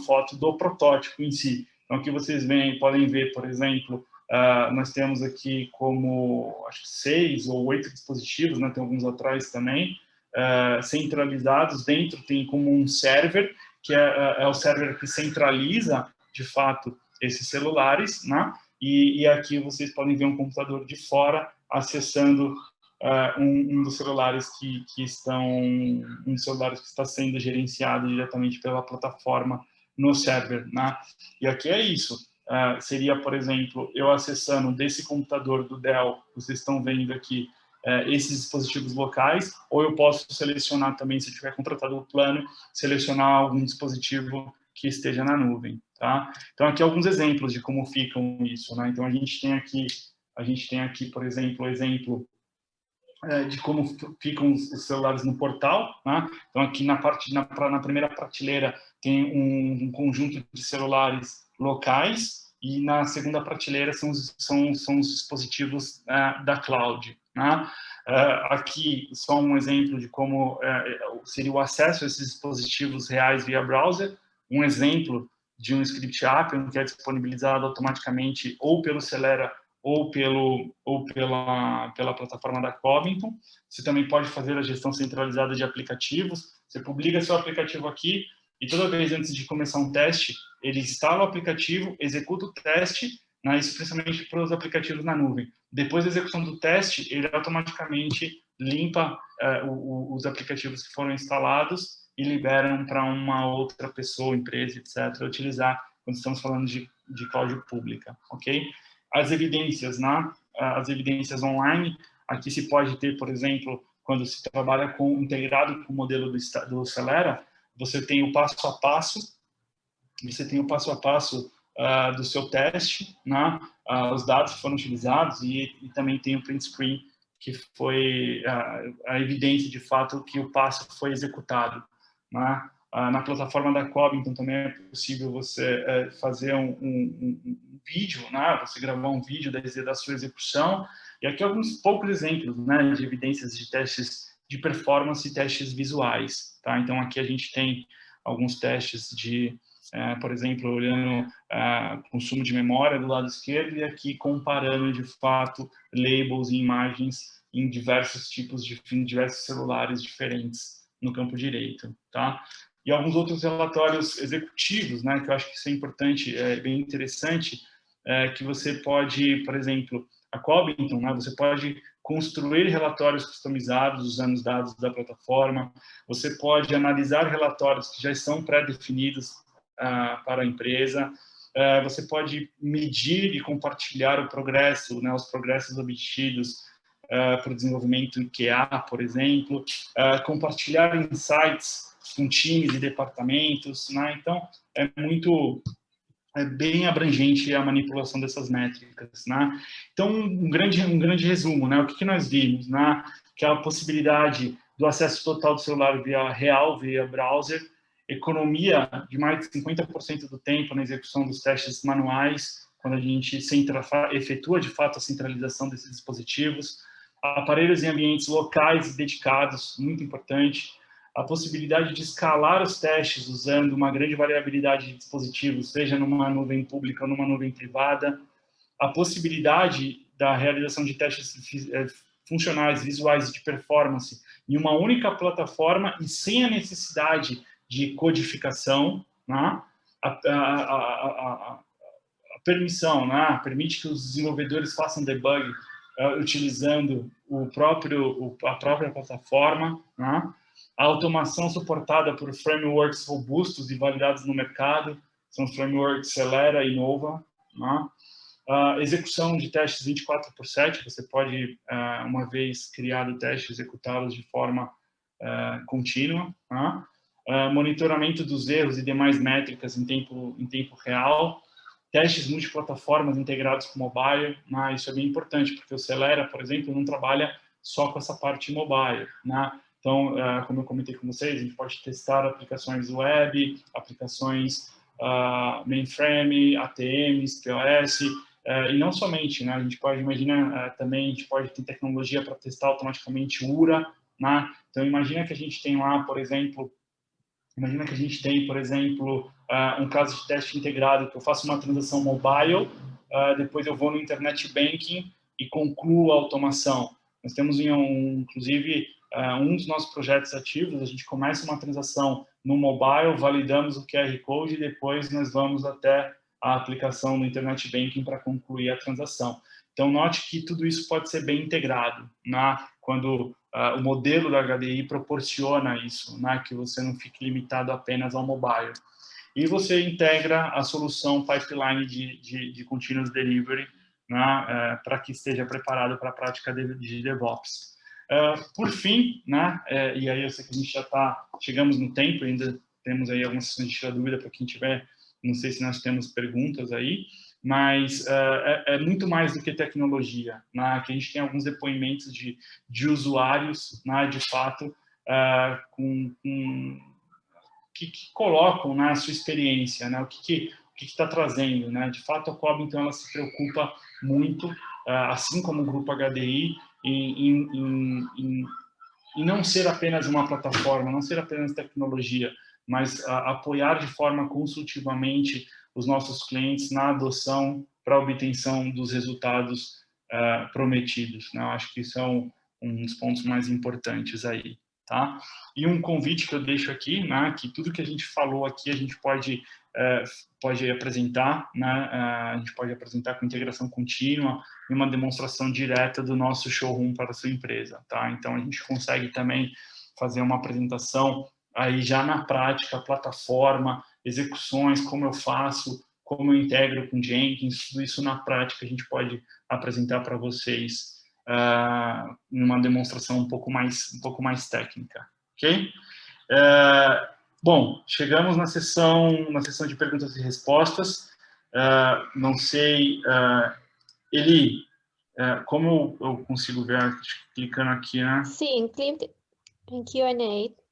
foto do protótipo em si. Então, aqui vocês podem ver, por exemplo, nós temos aqui como, acho que 6 ou 8 dispositivos, né? Tem alguns atrás também, centralizados. Dentro tem como um server, que é o server que centraliza, de fato, esses celulares, né? E aqui vocês podem ver um computador de fora acessando um dos celulares que está sendo gerenciado diretamente pela plataforma no server, né? E aqui é isso. Seria, por exemplo, eu acessando desse computador do Dell, vocês estão vendo aqui esses dispositivos locais, ou eu posso selecionar também, se eu tiver contratado o plano, selecionar algum dispositivo que esteja na nuvem, tá? Então, aqui alguns exemplos de como ficam isso, né? Então, a gente tem aqui, por exemplo, o exemplo de como ficam os celulares no portal, né? Então, aqui na primeira prateleira tem um conjunto de celulares locais, e na segunda prateleira são os dispositivos da cloud, né? Aqui, só um exemplo de como seria o acesso a esses dispositivos reais via browser, um exemplo de um script Appium que é disponibilizado automaticamente ou pelo Celera ou pela plataforma da Covington. Você também pode fazer a gestão centralizada de aplicativos. Você publica seu aplicativo aqui e toda vez antes de começar um teste, ele instala o aplicativo, executa o teste, né, isso principalmente para os aplicativos na nuvem. Depois da execução do teste, ele automaticamente limpa os aplicativos que foram instalados e liberam para uma outra pessoa, empresa, etc., utilizar quando estamos falando de cloud pública, ok? As evidências, né? As evidências online, aqui se pode ter, por exemplo, quando se trabalha integrado com o modelo do Celera, você tem o passo a passo do seu teste, né? Os dados que foram utilizados e também tem o print screen, que foi a evidência de fato que o passo foi executado, né? Na plataforma da Covington também é possível você fazer um vídeo, né? Você gravar um vídeo da sua execução. E aqui alguns poucos exemplos, né, de evidências de testes de performance e testes visuais, tá? Então aqui a gente tem alguns testes de, por exemplo, olhando consumo de memória do lado esquerdo e aqui comparando de fato labels e imagens em diversos tipos diversos celulares diferentes no campo direito, tá? E alguns outros relatórios executivos, né, que eu acho que isso é importante, bem interessante, que você pode, por exemplo, a Covington, né, você pode construir relatórios customizados usando os dados da plataforma, você pode analisar relatórios que já estão pré-definidos para a empresa, você pode medir e compartilhar o progresso, né, os progressos obtidos para o desenvolvimento em QA, por exemplo, compartilhar insights com times e departamentos, né? Então, é bem abrangente a manipulação dessas métricas, né? Então, um grande resumo, né? O que nós vimos, né? Que é a possibilidade do acesso total do celular via browser, economia de mais de 50% do tempo na execução dos testes manuais, quando a gente efetua de fato a centralização desses dispositivos, aparelhos em ambientes locais e dedicados, muito importante, a possibilidade de escalar os testes usando uma grande variabilidade de dispositivos, seja numa nuvem pública ou numa nuvem privada, a possibilidade da realização de testes funcionais, visuais e de performance em uma única plataforma e sem a necessidade de codificação, né? A permissão, né? Permite que os desenvolvedores façam debug utilizando a própria plataforma, né? A automação suportada por frameworks robustos e validados no mercado, são os frameworks Celera e Nova, né? Execução de testes 24/7, você pode, uma vez criado o teste, executá-los de forma contínua, né? Monitoramento dos erros e demais métricas em tempo real, testes multiplataformas integrados com mobile, né? Isso é bem importante, porque o Celera, por exemplo, não trabalha só com essa parte mobile, né? Então, como eu comentei com vocês, a gente pode testar aplicações web, aplicações mainframe, ATMs, POS, e não somente, né? A gente pode imaginar também, a gente pode ter tecnologia para testar automaticamente URA, né? Então, imagina que a gente tem lá, por exemplo, um caso de teste integrado, que eu faço uma transação mobile, depois eu vou no Internet Banking e concluo a automação. Nós temos, inclusive, um dos nossos projetos ativos, a gente começa uma transação no mobile, validamos o QR Code e depois nós vamos até a aplicação no Internet Banking para concluir a transação. Então, note que tudo isso pode ser bem integrado, né? Quando o modelo da HDI proporciona isso, né? Que você não fique limitado apenas ao mobile. E você integra a solução pipeline de continuous delivery, né? Para que esteja preparado para a prática de DevOps. Por fim, né? E aí eu sei que a gente já chegamos no tempo, ainda temos aí algumas sessões de tirar dúvida para quem tiver, não sei se nós temos perguntas aí, mas é muito mais do que tecnologia, né? Que a gente tem alguns depoimentos de usuários, né? De fato, que colocam, né, a sua experiência, né? O que está trazendo, né? De fato, a Cobb, então, ela se preocupa muito, assim como o Grupo HDI, em não ser apenas uma plataforma, não ser apenas tecnologia, mas apoiar de forma consultivamente os nossos clientes na adoção para a obtenção dos resultados prometidos, né? Eu acho que isso é um dos pontos mais importantes aí, tá? E um convite que eu deixo aqui, né? Que tudo que a gente falou aqui a gente pode apresentar, né? A gente pode apresentar com integração contínua e uma demonstração direta do nosso showroom para a sua empresa, tá? Então, a gente consegue também fazer uma apresentação aí já na prática, plataforma, execuções, como eu faço, como eu integro com Jenkins, tudo isso na prática a gente pode apresentar para vocês em uma demonstração um pouco mais técnica, ok? Bom, chegamos na sessão de perguntas e respostas. Não sei, Eli, como eu consigo ver clicando aqui, né? Sim, clique em Q&A.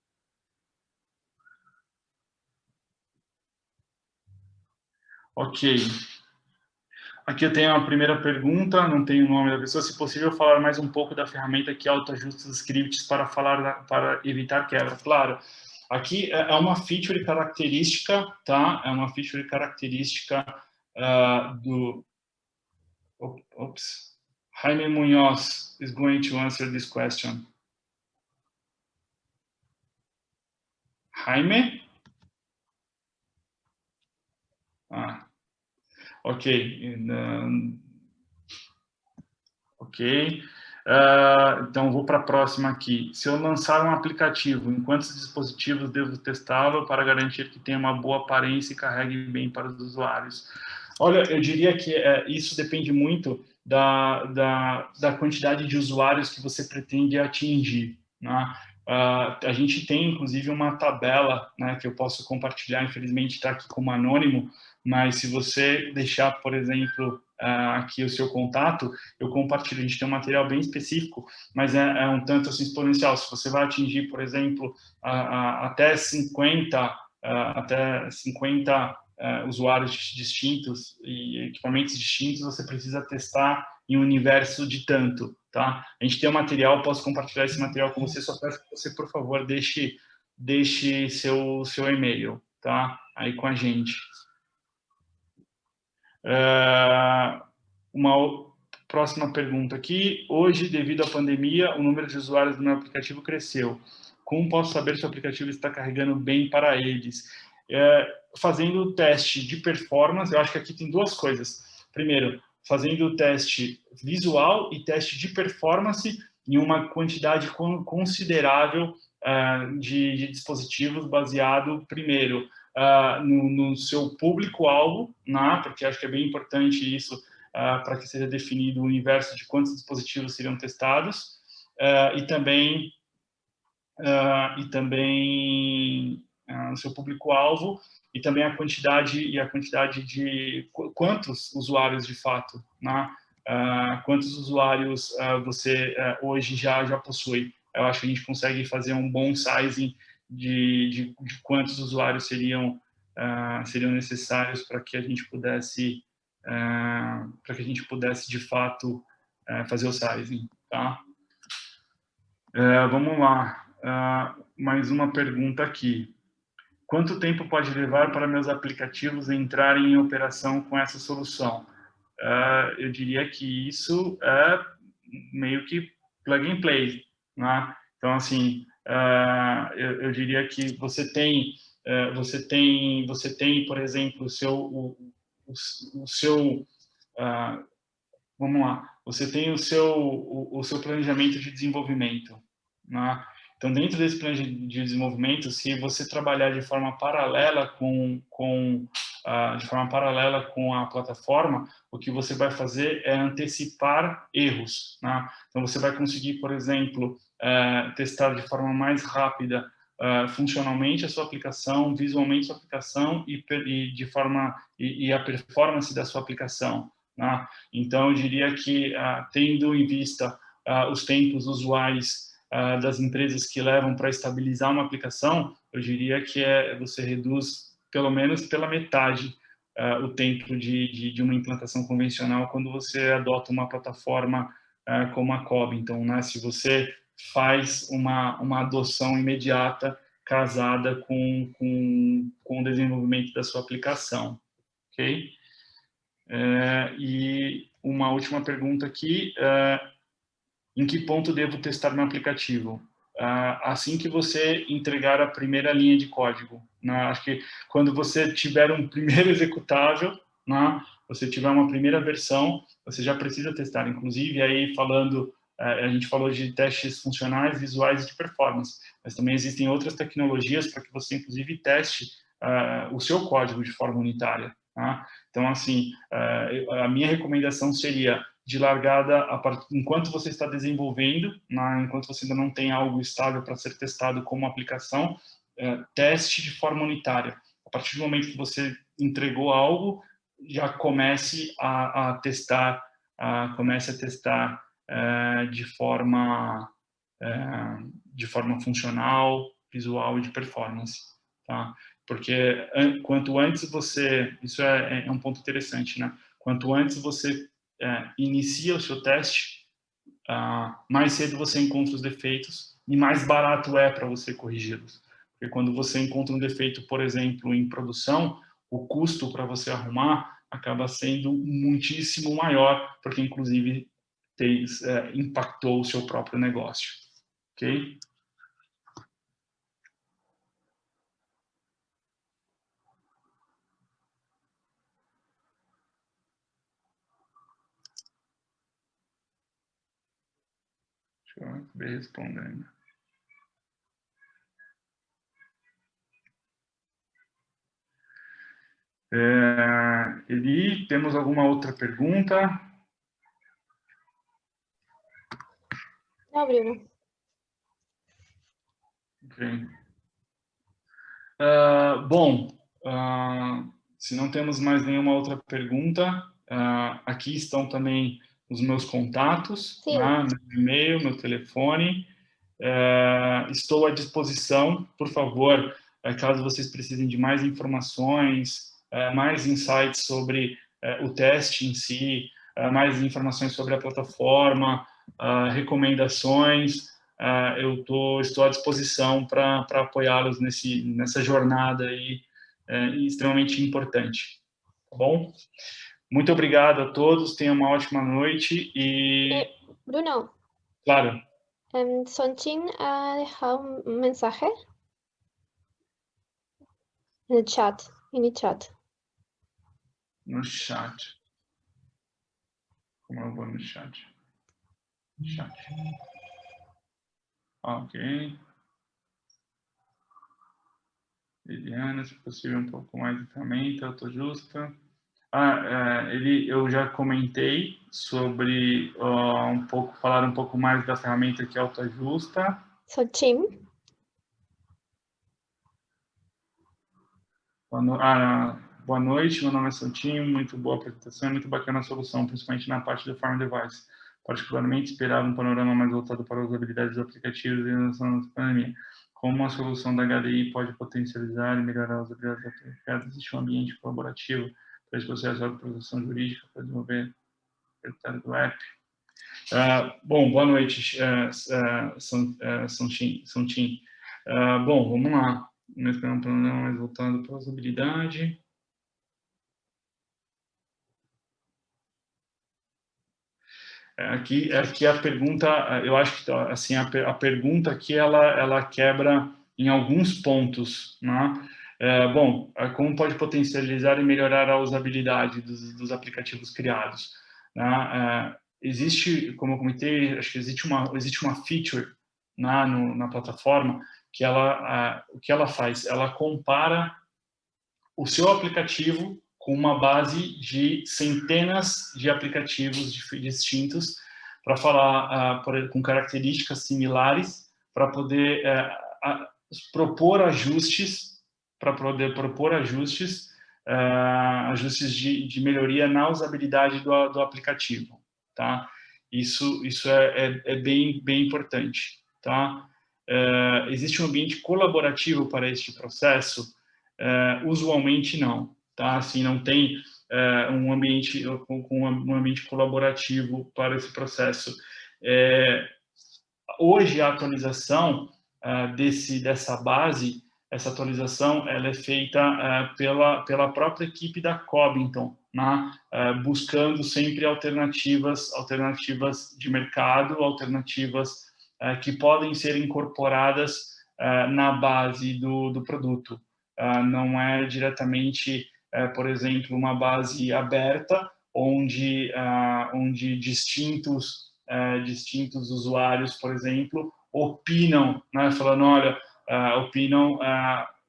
Ok. Aqui eu tenho a primeira pergunta, não tenho o nome da pessoa. Se possível, falar mais um pouco da ferramenta que autoajusta os scripts para evitar quebra. Claro, aqui é uma feature característica, tá? É uma feature característica do... Oops. Jaime Munoz is going to answer this question. Jaime? Ok. Ok. Então, vou para a próxima aqui. Se eu lançar um aplicativo, em quantos dispositivos devo testá-lo para garantir que tenha uma boa aparência e carregue bem para os usuários? Olha, eu diria que isso depende muito da quantidade de usuários que você pretende atingir, né? A gente tem, inclusive, uma tabela, né, que eu posso compartilhar, infelizmente está aqui como anônimo, mas se você deixar, por exemplo, aqui o seu contato, eu compartilho. A gente tem um material bem específico, mas é um tanto assim exponencial. Se você vai atingir, por exemplo, até 50 usuários distintos e equipamentos distintos, você precisa testar em um universo de tanto, tá? A gente tem um material, posso compartilhar esse material com você, só peço que você, por favor, deixe seu e-mail, tá? Aí com a gente. Uma próxima pergunta aqui. Hoje, devido à pandemia, o número de usuários do meu aplicativo cresceu. Como posso saber se o aplicativo está carregando bem para eles? Fazendo o teste de performance, eu acho que aqui tem duas coisas. Primeiro, fazendo o teste visual e teste de performance em uma quantidade considerável de dispositivos baseado, primeiro, no seu público-alvo, né? Porque acho que é bem importante isso para que seja definido o universo de quantos dispositivos seriam testados e também no seu público-alvo e também a quantidade de quantos usuários de fato, né? Quantos usuários você hoje já possui. Eu acho que a gente consegue fazer um bom sizing de quantos usuários seriam necessários para que a gente pudesse para que a gente pudesse, de fato, fazer o sizing, tá? Vamos lá. Mais uma pergunta aqui. Quanto tempo pode levar para meus aplicativos entrarem em operação com essa solução? Eu diria que isso é meio que plug and play, né? Então, assim, eu diria que você tem, por exemplo, o seu vamos lá, você tem o seu planejamento de desenvolvimento, né? Então, dentro desse plano de desenvolvimento, se você trabalhar de forma paralela com a plataforma, o que você vai fazer é antecipar erros, né? Então, você vai conseguir, por exemplo, testar de forma mais rápida funcionalmente a sua aplicação, visualmente a sua aplicação e a performance da sua aplicação, né? Então, eu diria que, tendo em vista os tempos usuais das empresas que levam para estabilizar uma aplicação, eu diria que você reduz pelo menos pela metade o tempo de uma implantação convencional quando você adota uma plataforma como a COB. Então, né, se você faz uma adoção imediata casada com o desenvolvimento da sua aplicação, ok? E uma última pergunta aqui, em que ponto devo testar meu aplicativo? Assim que você entregar a primeira linha de código, né? Acho que quando você tiver um primeiro executável, né? Você tiver uma primeira versão, você já precisa testar. Inclusive, aí falando, a gente falou de testes funcionais, visuais e de performance, mas também existem outras tecnologias para que você, inclusive, teste o seu código de forma unitária, tá? Então, assim, a minha recomendação seria, de largada, enquanto você está desenvolvendo, né, enquanto você ainda não tem algo estável para ser testado como aplicação, teste de forma unitária. A partir do momento que você entregou algo, já comece a testar, de forma funcional, visual e de performance, tá? Porque quanto antes você, isso é um ponto interessante, né? Quanto antes você inicia o seu teste, mais cedo você encontra os defeitos e mais barato é para você corrigi-los. Porque quando você encontra um defeito, por exemplo, em produção, o custo para você arrumar acaba sendo muitíssimo maior, porque inclusive impactou o seu próprio negócio. Ok? Deixa eu ver respondendo. Eli, temos alguma outra pergunta? Não, Bruno. Ok. Bom, se não temos mais nenhuma outra pergunta, aqui estão também os meus contatos, né, meu e-mail, meu telefone. Estou à disposição, por favor, caso vocês precisem de mais informações, mais insights sobre o teste em si, mais informações sobre a plataforma, recomendações, estou à disposição para apoiá-los nessa jornada aí, extremamente importante. Tá bom? Muito obrigado a todos, tenham uma ótima noite e... Bruno. Claro. Sonchin ha dejado un mensaje en el chat, en el chat. No chat. Como eu vou no chat? Chat. Ok. Eliana, se possível, um pouco mais de ferramenta, autojusta. Eu já comentei sobre falar um pouco mais da ferramenta que é autoajusta. Sochim. Boa noite, meu nome é Santinho, muito boa apresentação, muito bacana a solução, principalmente na parte do Farm Device. Particularmente, esperava um panorama mais voltado para as usabilidades dos aplicativos e na pandemia. Como a solução da HDI pode potencializar e melhorar as usabilidades aplicadas? Existe um ambiente colaborativo fez processo de proteção jurídica para desenvolver o do app. Bom, boa noite, Santin. Bom, vamos lá. Mas voltando para a usabilidade. Aqui a pergunta, eu acho que assim, a pergunta aqui ela quebra em alguns pontos, né? Bom, como pode potencializar e melhorar a usabilidade dos aplicativos criados, né? Existe, como eu comentei, acho que existe uma feature na plataforma que o que ela faz? Ela compara o seu aplicativo com uma base de centenas de aplicativos distintos para falar com características similares, para poder propor ajustes, ajustes de melhoria na usabilidade do aplicativo, tá? Isso é bem importante, tá? Existe um ambiente colaborativo para este processo? Usualmente não, tá? Assim, não tem um ambiente colaborativo para esse processo. Hoje a atualização dessa base, essa atualização, ela é feita pela própria equipe da Cobinton, né? Buscando sempre alternativas de mercado, alternativas que podem ser incorporadas na base do produto. Não é diretamente, por exemplo, uma base aberta, onde distintos usuários, por exemplo, opinam, né, falando, olha, opinam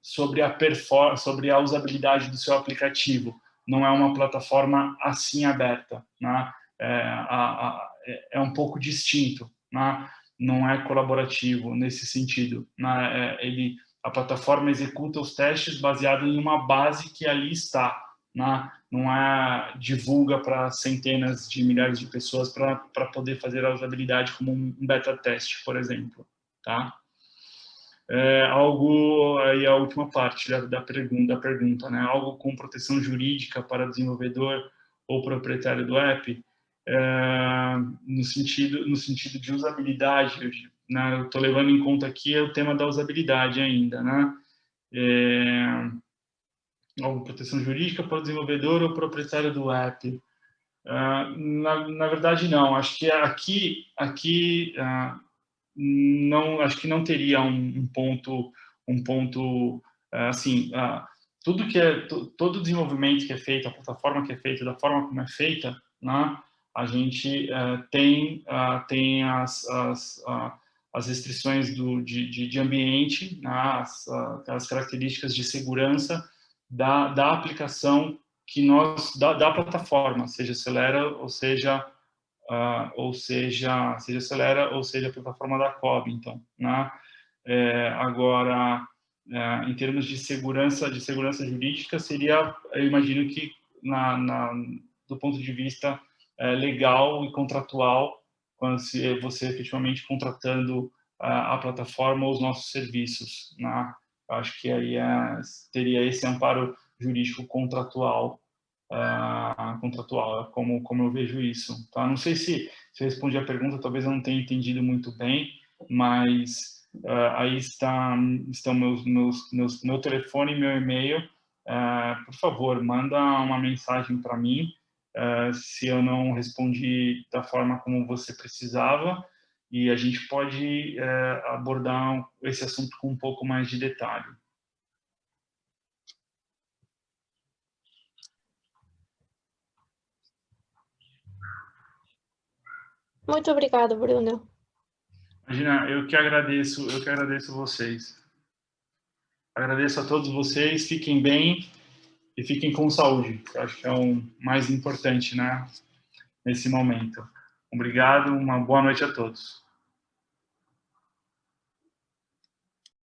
sobre a usabilidade do seu aplicativo. Não é uma plataforma assim aberta, né? É um pouco distinto, né? Não é colaborativo nesse sentido, né? A plataforma executa os testes baseado em uma base que ali está, né? Não divulga para centenas de milhares de pessoas para poder fazer a usabilidade como um beta teste, por exemplo, tá? Algo aí a última parte da pergunta, né? Algo com proteção jurídica para desenvolvedor ou proprietário do app, no sentido de usabilidade, né? Eu estou levando em conta aqui o tema da usabilidade ainda, né? Algo proteção jurídica para o desenvolvedor ou proprietário do app. Na verdade, não. Acho que aqui não, acho que não teria um ponto assim, todo o desenvolvimento que é feito, a plataforma que é feita, da forma como é feita, né? A gente tem as restrições de ambiente, né? As características de segurança da aplicação da plataforma, seja Celera ou seja Celera, ou seja a plataforma da Cobinton, né? Agora, em termos de segurança jurídica, seria, eu imagino que do ponto de vista legal e contratual, quando você efetivamente contratando a plataforma ou os nossos serviços, né? Acho que aí teria esse amparo jurídico contratual, como eu vejo isso, tá? Não sei se eu respondi a pergunta, talvez eu não tenha entendido muito bem, mas aí estão meu telefone e meu e-mail. Por favor, manda uma mensagem para mim se eu não respondi da forma como você precisava, e a gente pode abordar esse assunto com um pouco mais de detalhe. Muito obrigada, Bruno. Imagina, eu que agradeço vocês. Agradeço a todos vocês, fiquem bem e fiquem com saúde. Eu acho que é o mais importante, né, nesse momento. Obrigado, uma boa noite a todos.